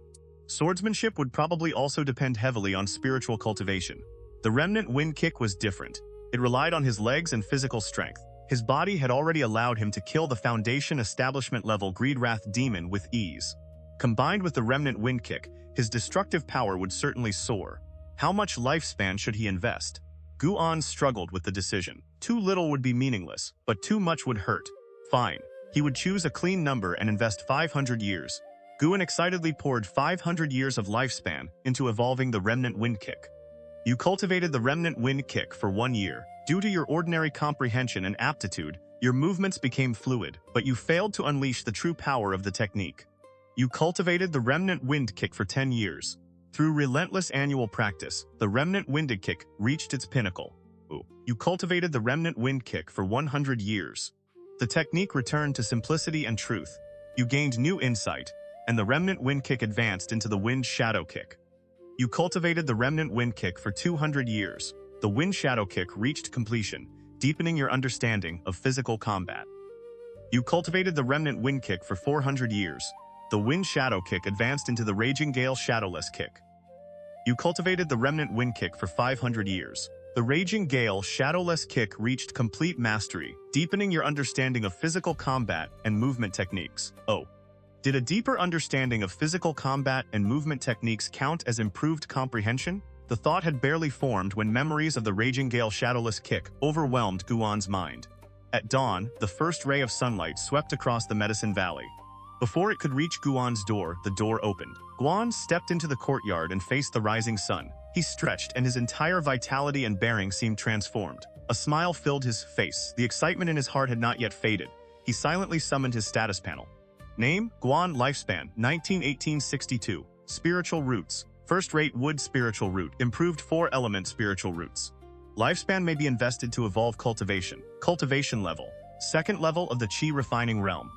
Swordsmanship would probably also depend heavily on spiritual cultivation. The remnant wind kick was different. It relied on his legs and physical strength. His body had already allowed him to kill the Foundation Establishment level Greedwrath demon with ease. Combined with the remnant wind kick, his destructive power would certainly soar. How much lifespan should he invest? Guan struggled with the decision. Too little would be meaningless, but too much would hurt. Fine. He would choose a clean number and invest 500 years. Guan excitedly poured 500 years of lifespan into evolving the remnant wind kick. You cultivated the remnant wind kick for 1 year. Due to your ordinary comprehension and aptitude, your movements became fluid, but you failed to unleash the true power of the technique. You cultivated the remnant wind kick for 10 years. Through relentless annual practice, the remnant winded kick reached its pinnacle. You cultivated the remnant wind kick for 100 years. The technique returned to simplicity and truth. You gained new insight, and the remnant wind kick advanced into the wind shadow kick. You cultivated the remnant wind kick for 200 years. The wind shadow kick reached completion, deepening your understanding of physical combat. You cultivated the remnant wind kick for 400 years. The wind shadow kick advanced into the raging gale shadowless kick. You cultivated the remnant wind kick for 500 years. The raging gale shadowless kick reached complete mastery, deepening your understanding of physical combat and movement techniques. Did a deeper understanding of physical combat and movement techniques count as improved comprehension? The thought had barely formed when memories of the raging gale shadowless kick overwhelmed Guan's mind. At dawn, the first ray of sunlight swept across the Medicine Valley. Before it could reach Guan's door, the door opened. Guan stepped into the courtyard and faced the rising sun. He stretched, and his entire vitality and bearing seemed transformed. A smile filled his face. The excitement in his heart had not yet faded. He silently summoned his status panel. Name: Guan. Lifespan: 19-18-62. Spiritual roots: First-rate wood spiritual root, improved 4-element spiritual roots. Lifespan may be invested to evolve cultivation. Cultivation level. Second level of the Qi refining realm.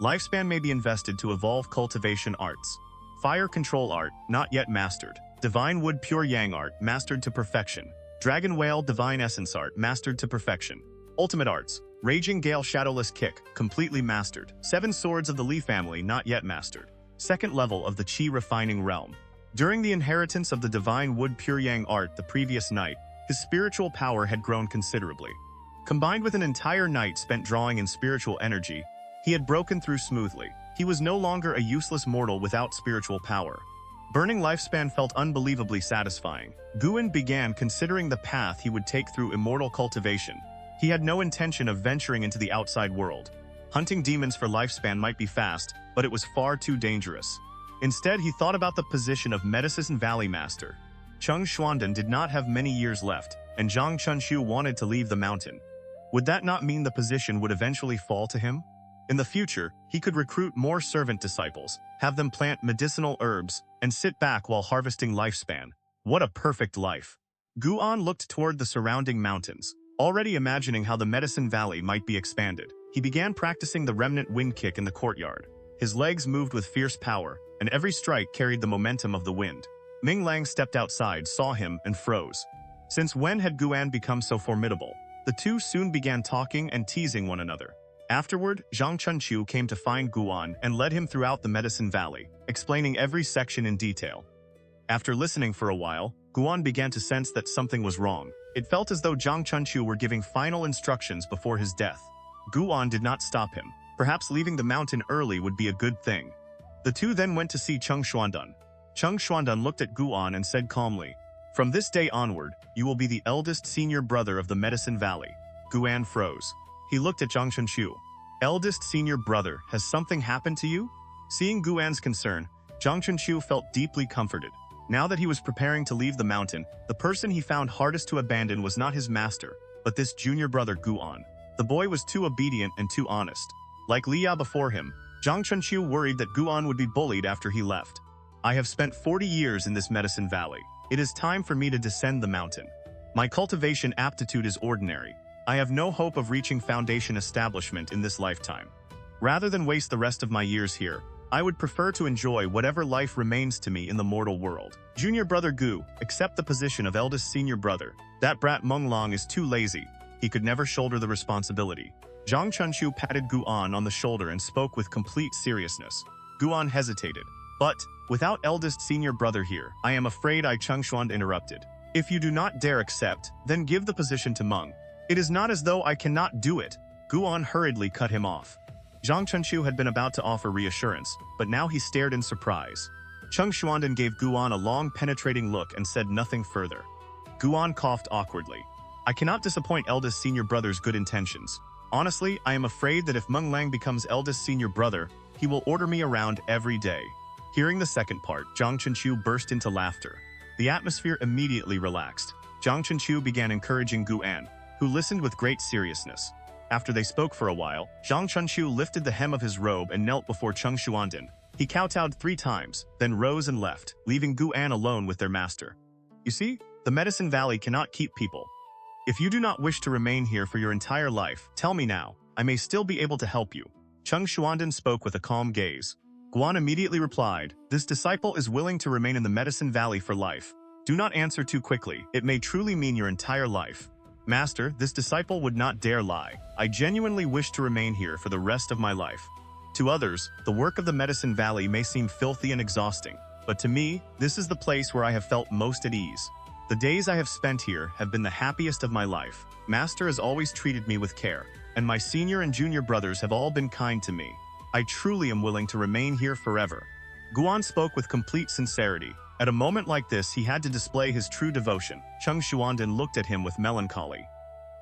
Lifespan may be invested to evolve cultivation arts. Fire control art, not yet mastered. Divine wood pure yang art, mastered to perfection. Dragon whale divine essence art, mastered to perfection. Ultimate arts. Raging gale shadowless kick, completely mastered. 7 swords of the Li family, not yet mastered. Second level of the Qi refining realm. During the inheritance of the divine wood pure yang art the previous night, his spiritual power had grown considerably. Combined with an entire night spent drawing in spiritual energy, he had broken through smoothly. He was no longer a useless mortal without spiritual power. Burning lifespan felt unbelievably satisfying. Guan began considering the path he would take through immortal cultivation. He had no intention of venturing into the outside world. Hunting demons for lifespan might be fast, but it was far too dangerous. Instead, he thought about the position of Medicine Valley Master. Cheng Xuandan did not have many years left, and Zhang Chunxiu wanted to leave the mountain. Would that not mean the position would eventually fall to him? In the future, he could recruit more servant disciples, have them plant medicinal herbs, and sit back while harvesting lifespan. What a perfect life! Guan looked toward the surrounding mountains, already imagining how the Medicine Valley might be expanded. He began practicing the remnant wind kick in the courtyard. His legs moved with fierce power, and every strike carried the momentum of the wind. Ming Lang stepped outside, saw him, and froze. Since when had Guan become so formidable? The two soon began talking and teasing one another. Afterward, Zhang Chunqiu came to find Guan and led him throughout the Medicine Valley, explaining every section in detail. After listening for a while, Guan began to sense that something was wrong. It felt as though Zhang Chunqiu were giving final instructions before his death. Guan did not stop him. Perhaps leaving the mountain early would be a good thing. The two then went to see Cheng Xuandan. Cheng Xuandan looked at Guan and said calmly, "From this day onward, you will be the eldest senior brother of the Medicine Valley." Guan froze. He looked at Zhang Chunqiu. "Eldest senior brother, has something happened to you?" Seeing Guan's concern, Zhang Chunqiu felt deeply comforted. Now that he was preparing to leave the mountain, the person he found hardest to abandon was not his master, but this junior brother Guan. The boy was too obedient and too honest. Like Liya before him, Zhang Chunqiu worried that Guan would be bullied after he left. "I have spent 40 years in this Medicine Valley. It is time for me to descend the mountain. My cultivation aptitude is ordinary. I have no hope of reaching foundation establishment in this lifetime. Rather than waste the rest of my years here, I would prefer to enjoy whatever life remains to me in the mortal world. Junior brother Gu, accept the position of eldest senior brother. That brat Meng Long is too lazy. He could never shoulder the responsibility." Zhang Chunqiu patted Guan on the shoulder and spoke with complete seriousness. Guan hesitated. "But, without eldest senior brother here, I am afraid Cheng Xuan interrupted. If you do not dare accept, then give the position to Meng. It is not as though I cannot do it." Guan hurriedly cut him off. Zhang Chunqiu had been about to offer reassurance, but now he stared in surprise. Cheng Xuandan gave Guan a long penetrating look and said nothing further. Guan coughed awkwardly. "I cannot disappoint eldest senior brother's good intentions. Honestly, I am afraid that if Meng Lang becomes eldest senior brother, he will order me around every day." Hearing the second part, Zhang Chunqiu burst into laughter. The atmosphere immediately relaxed. Zhang Chunqiu began encouraging Guan, who listened with great seriousness. After they spoke for a while, Zhang Chunqiu lifted the hem of his robe and knelt before Cheng Xuandan. He kowtowed 3 times, then rose and left, leaving Guan alone with their master. "You see, the Medicine Valley cannot keep people. If you do not wish to remain here for your entire life, tell me now. I may still be able to help you." Cheng Xuandan spoke with a calm gaze. Guan immediately replied, "This disciple is willing to remain in the Medicine Valley for life. Do not answer too quickly. It may truly mean your entire life." "Master, this disciple would not dare lie. I genuinely wish to remain here for the rest of my life. To others, the work of the Medicine Valley may seem filthy and exhausting, but to me, this is the place where I have felt most at ease. The days I have spent here have been the happiest of my life. Master has always treated me with care, and my senior and junior brothers have all been kind to me. I truly am willing to remain here forever." Guan spoke with complete sincerity. At a moment like this, he had to display his true devotion. Cheng Xuandan looked at him with melancholy.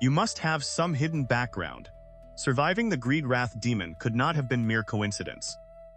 "You must have some hidden background. Surviving the greed-wrath demon could not have been mere coincidence.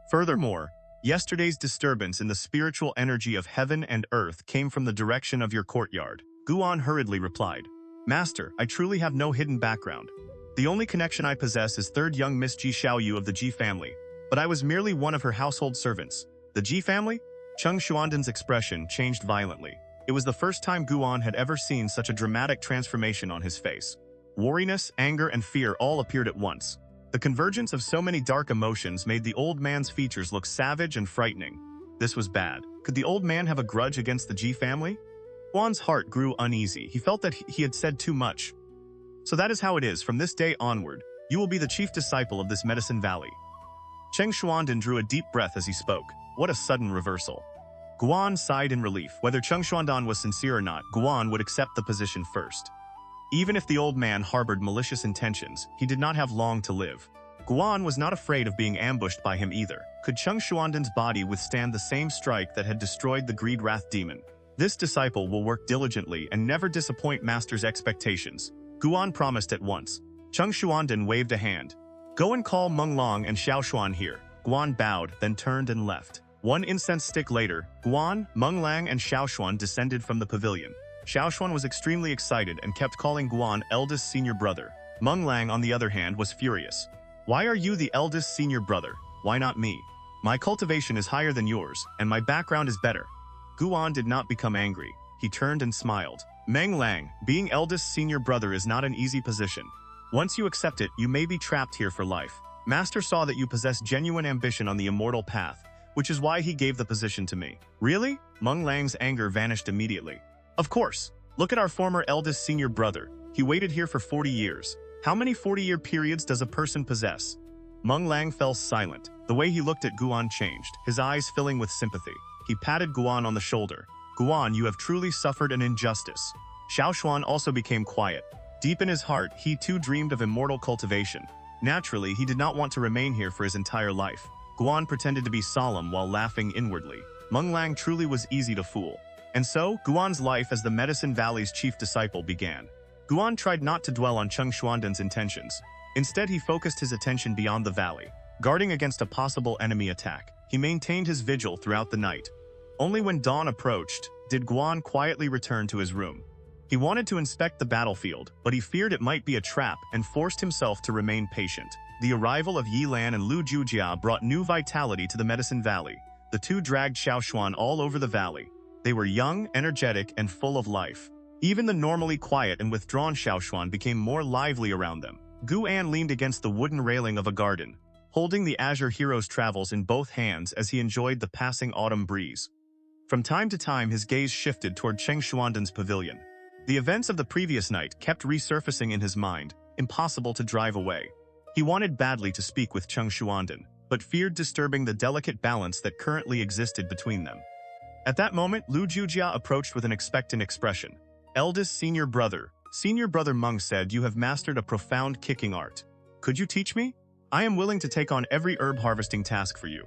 Furthermore, yesterday's disturbance in the spiritual energy of heaven and earth came from the direction of your courtyard." Guan hurriedly replied, "Master, I truly have no hidden background. The only connection I possess is third young Miss Ji Xiaoyu of the Ji family, but I was merely one of her household servants." "The Ji family?" Cheng Xuandan's expression changed violently. It was the first time Guan had ever seen such a dramatic transformation on his face. Wariness, anger, and fear all appeared at once. The convergence of so many dark emotions made the old man's features look savage and frightening. This was bad. Could the old man have a grudge against the Ji family? Guan's heart grew uneasy. He felt that he had said too much. So that is how it is. From this day onward, you will be the chief disciple of this Medicine Valley. Cheng Xuandan drew a deep breath as he spoke. What a sudden reversal. Guan sighed in relief. Whether Cheng Xuandan was sincere or not, Guan would accept the position first. Even if the old man harbored malicious intentions, he did not have long to live. Guan was not afraid of being ambushed by him either. Could Cheng Xuandan's body withstand the same strike that had destroyed the Greed Wrath demon? This disciple will work diligently and never disappoint master's expectations, Guan promised at once. Cheng Xuandan waved a hand. Go and call Meng Long and Xiaoshuan here. Guan bowed, then turned and left. One incense stick later, Guan, Meng Lang, and Xiaoshuan descended from the pavilion. Xiaoshuan was extremely excited and kept calling Guan eldest senior brother. Meng Lang, on the other hand, was furious. Why are you the eldest senior brother? Why not me? My cultivation is higher than yours, and my background is better. Guan did not become angry. He turned and smiled. Meng Lang, being eldest senior brother is not an easy position. Once you accept it, you may be trapped here for life. Master saw that you possess genuine ambition on the immortal path, which is why he gave the position to me. Really? Meng Lang's anger vanished immediately. Of course. Look at our former eldest senior brother. He waited here for 40 years. How many 40-year periods does a person possess? Meng Lang fell silent. The way he looked at Guan changed, his eyes filling with sympathy. He patted Guan on the shoulder. Guan, you have truly suffered an injustice. Xiaoshuan also became quiet. Deep in his heart, he too dreamed of immortal cultivation. Naturally, he did not want to remain here for his entire life. Guan pretended to be solemn while laughing inwardly. Meng Lang truly was easy to fool. And so, Guan's life as the Medicine Valley's chief disciple began. Guan tried not to dwell on Cheng Xuandan's intentions. Instead, he focused his attention beyond the valley, guarding against a possible enemy attack. He maintained his vigil throughout the night. Only when dawn approached, did Guan quietly return to his room. He wanted to inspect the battlefield, but he feared it might be a trap and forced himself to remain patient. The arrival of Yi Lan and Lu Jujia brought new vitality to the Medicine Valley. The two dragged Xiaoshuan all over the valley. They were young, energetic, and full of life. Even the normally quiet and withdrawn Xiaoshuan became more lively around them. Gu An leaned against the wooden railing of a garden, holding the Azure Hero's Travels in both hands as he enjoyed the passing autumn breeze. From time to time, his gaze shifted toward Cheng Xuandan's pavilion. The events of the previous night kept resurfacing in his mind, impossible to drive away. He wanted badly to speak with Cheng Xuandan, but feared disturbing the delicate balance that currently existed between them. At that moment, Lu Jujia approached with an expectant expression. Eldest senior brother Meng said, you have mastered a profound kicking art. Could you teach me? I am willing to take on every herb harvesting task for you.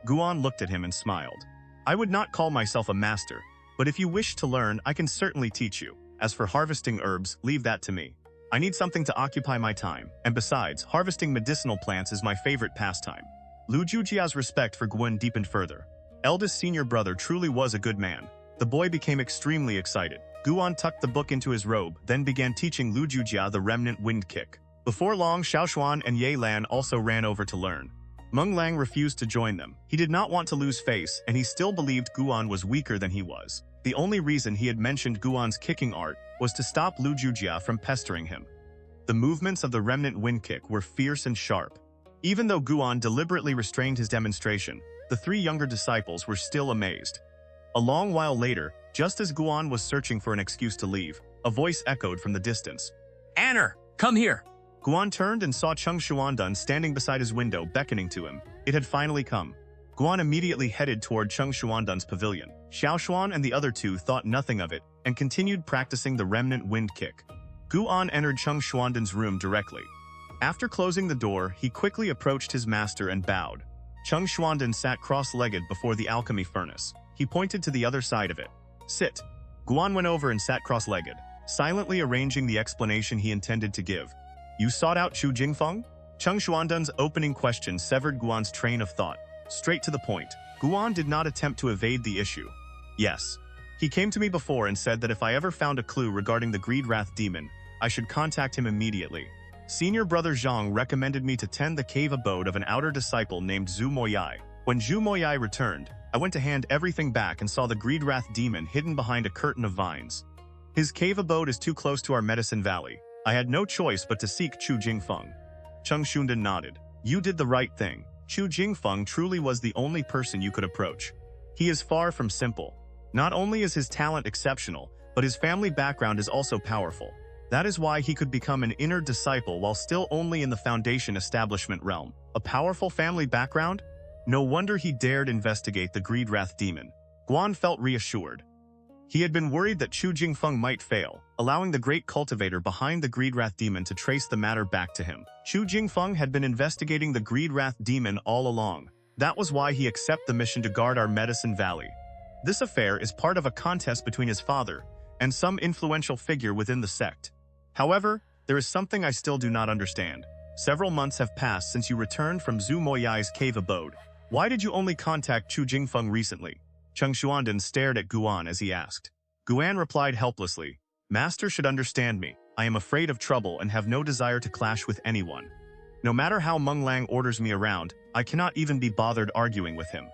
Guan looked at him and smiled. I would not call myself a master, but if you wish to learn, I can certainly teach you. As for harvesting herbs, leave that to me. I need something to occupy my time, and besides, harvesting medicinal plants is my favorite pastime. Lu Jujia's respect for Guan deepened further. Eldest senior brother truly was a good man. The boy became extremely excited. Guan tucked the book into his robe, then began teaching Lu Jujia the remnant wind kick. Before long, Xiaoshuan and Ye Lan also ran over to learn. Meng Lang refused to join them. He did not want to lose face, and he still believed Guan was weaker than he was. The only reason he had mentioned Guan's kicking art was to stop Lu Jujia from pestering him. The movements of the remnant wind kick were fierce and sharp. Even though Guan deliberately restrained his demonstration, the three younger disciples were still amazed. A long while later, just as Guan was searching for an excuse to leave, a voice echoed from the distance. Anner, come here! Guan turned and saw Cheng Xuandan standing beside his window, beckoning to him. It had finally come. Guan immediately headed toward Cheng Xuandan's pavilion. Xiaoshuan and the other two thought nothing of it and continued practicing the remnant wind kick. Guan entered Cheng Xuandan's room directly. After closing the door, he quickly approached his master and bowed. Cheng Xuandan sat cross-legged before the alchemy furnace. He pointed to the other side of it. Sit. Guan went over and sat cross-legged, silently arranging the explanation he intended to give. You sought out Chu Jingfeng? Cheng Xuandan's opening question severed Guan's train of thought. Straight to the point. Guan did not attempt to evade the issue. Yes. He came to me before and said that if I ever found a clue regarding the Greed Wrath demon, I should contact him immediately. Senior brother Zhang recommended me to tend the cave abode of an outer disciple named Zhu Moyai. When Zhu Moyai returned, I went to hand everything back and saw the Greedwrath demon hidden behind a curtain of vines. His cave abode is too close to our medicine valley. I had no choice but to seek Chu Jingfeng. Cheng Shundan nodded. You did the right thing. Chu Jingfeng truly was the only person you could approach. He is far from simple. Not only is his talent exceptional, but his family background is also powerful. That is why he could become an inner disciple while still only in the foundation establishment realm. A powerful family background? No wonder he dared investigate the Greedwrath demon. Guan felt reassured. He had been worried that Chu Jingfeng might fail, allowing the great cultivator behind the Greedwrath demon to trace the matter back to him. Chu Jingfeng had been investigating the Greedwrath demon all along. That was why he accepted the mission to guard our medicine valley. This affair is part of a contest between his father and some influential figure within the sect. However, there is something I still do not understand. Several months have passed since you returned from Zhu Moyai's cave abode. Why did you only contact Chu Jingfeng recently? Cheng Xuanden stared at Guan as he asked. Guan replied helplessly, Master should understand me. I am afraid of trouble and have no desire to clash with anyone. No matter how Meng Lang orders me around, I cannot even be bothered arguing with him.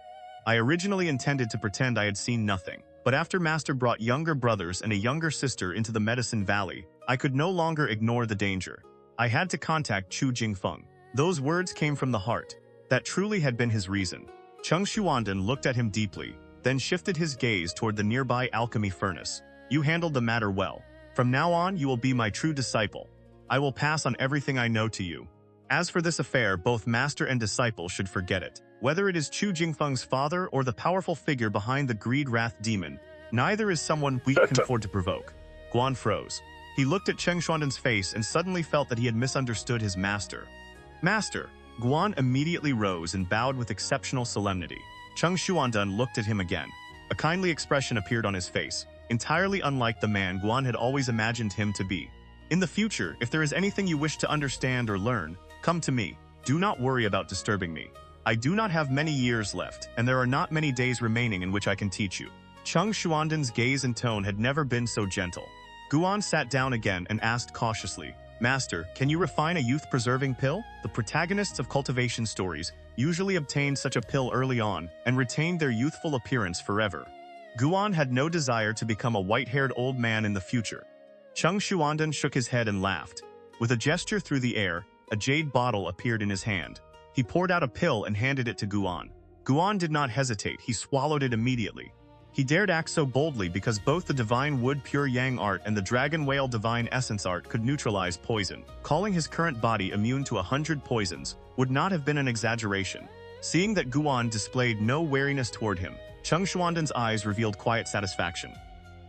I originally intended to pretend I had seen nothing, but after Master brought younger brothers and a younger sister into the Medicine Valley, I could no longer ignore the danger. I had to contact Chu Jingfeng. Those words came from the heart. That truly had been his reason. Cheng Xuanden looked at him deeply, then shifted his gaze toward the nearby alchemy furnace. You handled the matter well. From now on, you will be my true disciple. I will pass on everything I know to you. As for this affair, both master and disciple should forget it. Whether it is Chu Jingfeng's father or the powerful figure behind the Greedwrath demon, neither is someone we can afford to provoke. Guan froze. He looked at Cheng Xuanden's face and suddenly felt that he had misunderstood his master. Master! Guan immediately rose and bowed with exceptional solemnity. Cheng Xuanden looked at him again. A kindly expression appeared on his face, entirely unlike the man Guan had always imagined him to be. In the future, if there is anything you wish to understand or learn, come to me. Do not worry about disturbing me. I do not have many years left, and there are not many days remaining in which I can teach you. Cheng Xuanden's gaze and tone had never been so gentle. Guan sat down again and asked cautiously, Master, can you refine a youth-preserving pill? The protagonists of cultivation stories usually obtained such a pill early on and retained their youthful appearance forever. Guan had no desire to become a white-haired old man in the future. Cheng Xuanden shook his head and laughed. With a gesture through the air, a jade bottle appeared in his hand. He poured out a pill and handed it to Guan. Guan did not hesitate, he swallowed it immediately. He dared act so boldly because both the Divine Wood Pure Yang art and the Dragon Whale Divine Essence art could neutralize poison. Calling his current body immune to 100 poisons would not have been an exaggeration. Seeing that Guan displayed no wariness toward him, Cheng Xuanden's eyes revealed quiet satisfaction.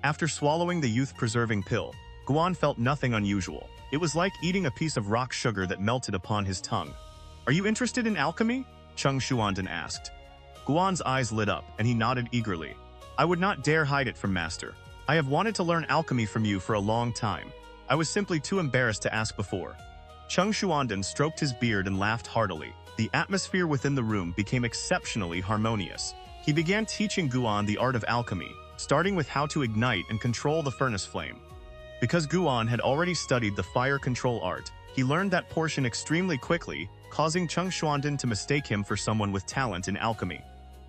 After swallowing the youth-preserving pill, Guan felt nothing unusual. It was like eating a piece of rock sugar that melted upon his tongue. Are you interested in alchemy? Cheng Xuanden asked. Guan's eyes lit up, and he nodded eagerly. I would not dare hide it from Master. I have wanted to learn alchemy from you for a long time. I was simply too embarrassed to ask before. Cheng Xuanden stroked his beard and laughed heartily. The atmosphere within the room became exceptionally harmonious. He began teaching Guan the art of alchemy, starting with how to ignite and control the furnace flame. Because Guan had already studied the fire control art, he learned that portion extremely quickly, causing Cheng Xuanden to mistake him for someone with talent in alchemy.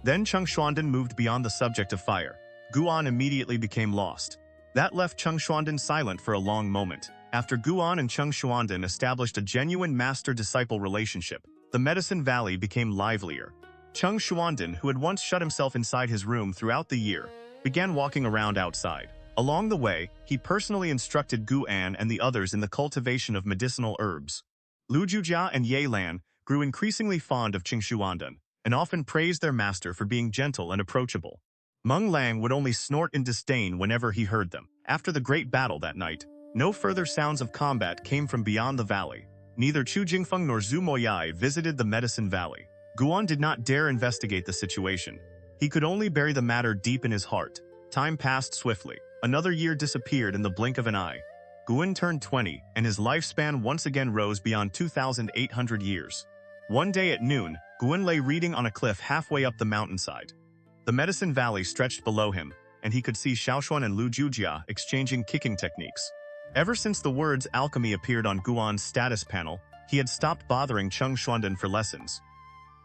Then Cheng Xuanden moved beyond the subject of fire. Guan immediately became lost. That left Cheng Xuanden silent for a long moment. After Guan and Cheng Xuanden established a genuine master-disciple relationship, the Medicine Valley became livelier. Cheng Xuanden, who had once shut himself inside his room throughout the year, began walking around outside. Along the way, he personally instructed Guan and the others in the cultivation of medicinal herbs. Lu Jujia and Ye Lan grew increasingly fond of Cheng Xuanden, and often praised their master for being gentle and approachable. Meng Lang would only snort in disdain whenever he heard them. After the great battle that night, no further sounds of combat came from beyond the valley. Neither Chu Jingfeng nor Zhu Moyai visited the Medicine Valley. Guan did not dare investigate the situation. He could only bury the matter deep in his heart. Time passed swiftly. Another year disappeared in the blink of an eye. Guan turned 20, and his lifespan once again rose beyond 2,800 years. One day at noon, Guan lay reading on a cliff halfway up the mountainside. The Medicine Valley stretched below him, and he could see Xiaoxuan and Lu Jujia exchanging kicking techniques. Ever since the words alchemy appeared on Guan's status panel, he had stopped bothering Cheng Xuanden for lessons.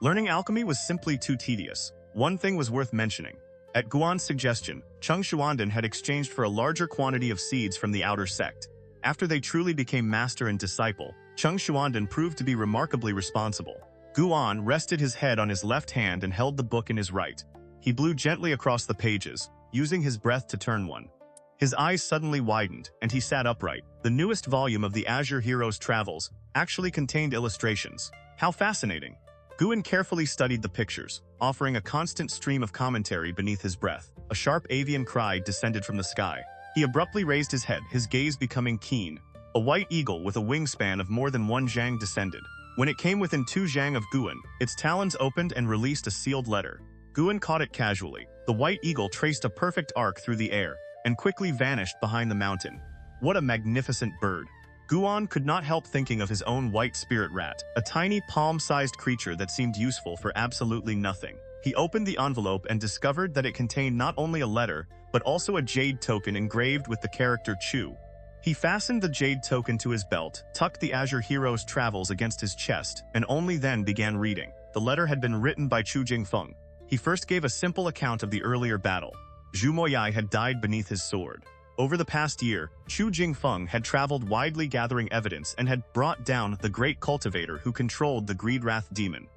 Learning alchemy was simply too tedious. One thing was worth mentioning. At Guan's suggestion, Cheng Xuanden had exchanged for a larger quantity of seeds from the outer sect. After they truly became master and disciple, Cheng Xuanden proved to be remarkably responsible. Guan rested his head on his left hand and held the book in his right. He blew gently across the pages, using his breath to turn one. His eyes suddenly widened, and he sat upright. The newest volume of the Azure Hero's Travels actually contained illustrations. How fascinating! Guan carefully studied the pictures, offering a constant stream of commentary beneath his breath. A sharp avian cry descended from the sky. He abruptly raised his head, his gaze becoming keen. A white eagle with a wingspan of more than 1 zhang descended. When it came within 2 zhang of Guan, its talons opened and released a sealed letter. Guan caught it casually. The white eagle traced a perfect arc through the air and quickly vanished behind the mountain. What a magnificent bird! Guan could not help thinking of his own white spirit rat, a tiny palm-sized creature that seemed useful for absolutely nothing. He opened the envelope and discovered that it contained not only a letter, but also a jade token engraved with the character Chu. He fastened the jade token to his belt, tucked the Azure Hero's Travels against his chest, and only then began reading. The letter had been written by Chu Jingfeng. He first gave a simple account of the earlier battle. Zhu Moyai had died beneath his sword. Over the past year, Chu Jingfeng had traveled widely gathering evidence and had brought down the great cultivator who controlled the Greedwrath demon.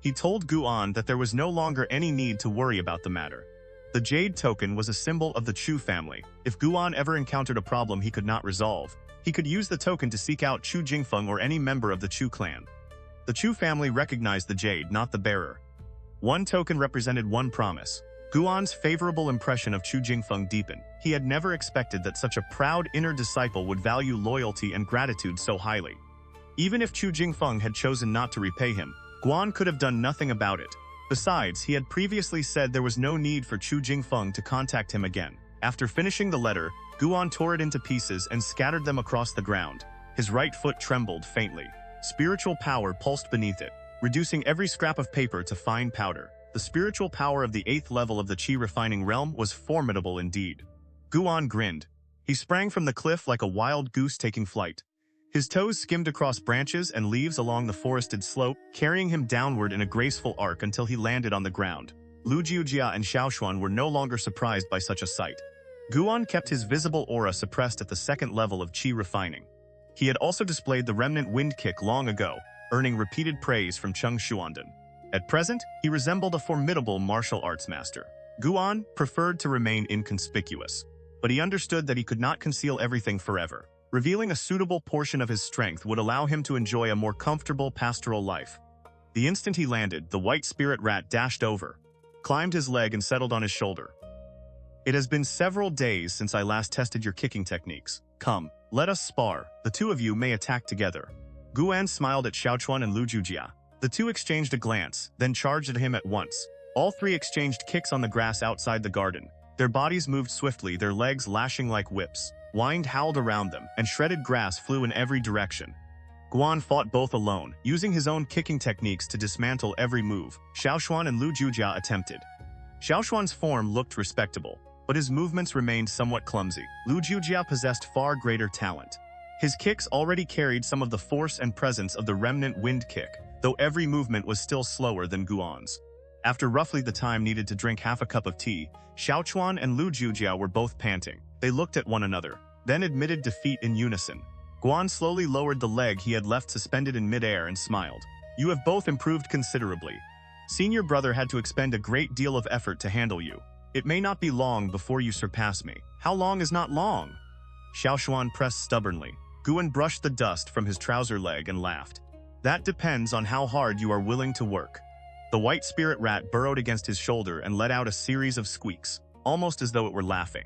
He told Guan that there was no longer any need to worry about the matter. The jade token was a symbol of the Chu family. If Guan ever encountered a problem he could not resolve, he could use the token to seek out Chu Jingfeng or any member of the Chu clan. The Chu family recognized the jade, not the bearer. One token represented one promise. Guan's favorable impression of Chu Jingfeng deepened. He had never expected that such a proud inner disciple would value loyalty and gratitude so highly. Even if Chu Jingfeng had chosen not to repay him, Guan could have done nothing about it. Besides, he had previously said there was no need for Chu Jingfeng to contact him again. After finishing the letter, Guan tore it into pieces and scattered them across the ground. His right foot trembled faintly. Spiritual power pulsed beneath it, reducing every scrap of paper to fine powder. The spiritual power of the 8th level of the Qi refining realm was formidable indeed. Guan grinned. He sprang from the cliff like a wild goose taking flight. His toes skimmed across branches and leaves along the forested slope, carrying him downward in a graceful arc until he landed on the ground. Lu Jiujia and Xiaoxuan were no longer surprised by such a sight. Guan kept his visible aura suppressed at the 2nd level of Qi refining. He had also displayed the remnant wind kick long ago, earning repeated praise from Cheng Xuanden. At present, he resembled a formidable martial arts master. Guan preferred to remain inconspicuous, but he understood that he could not conceal everything forever. Revealing a suitable portion of his strength would allow him to enjoy a more comfortable pastoral life. The instant he landed, the white spirit rat dashed over, climbed his leg and settled on his shoulder. It has been several days since I last tested your kicking techniques. Come, let us spar. The two of you may attack together. Guan smiled at Xiaochuan and Lu Jiujia. The two exchanged a glance, then charged at him at once. All three exchanged kicks on the grass outside the garden. Their bodies moved swiftly, their legs lashing like whips. Wind howled around them, and shredded grass flew in every direction. Guan fought both alone, using his own kicking techniques to dismantle every move. Xiaoxuan and Lu Jiujia attempted. Xiaoxuan's form looked respectable, but his movements remained somewhat clumsy. Lu Jiujia possessed far greater talent. His kicks already carried some of the force and presence of the remnant wind kick, though every movement was still slower than Guan's. After roughly the time needed to drink half a cup of tea, Xiaochuan and Lu Jiujia were both panting. They looked at one another, then admitted defeat in unison. Guan slowly lowered the leg he had left suspended in midair and smiled. You have both improved considerably. Senior brother had to expend a great deal of effort to handle you. It may not be long before you surpass me. How long is not long? Xiaoxuan pressed stubbornly. Guan brushed the dust from his trouser leg and laughed. That depends on how hard you are willing to work. The white spirit rat burrowed against his shoulder and let out a series of squeaks, almost as though it were laughing.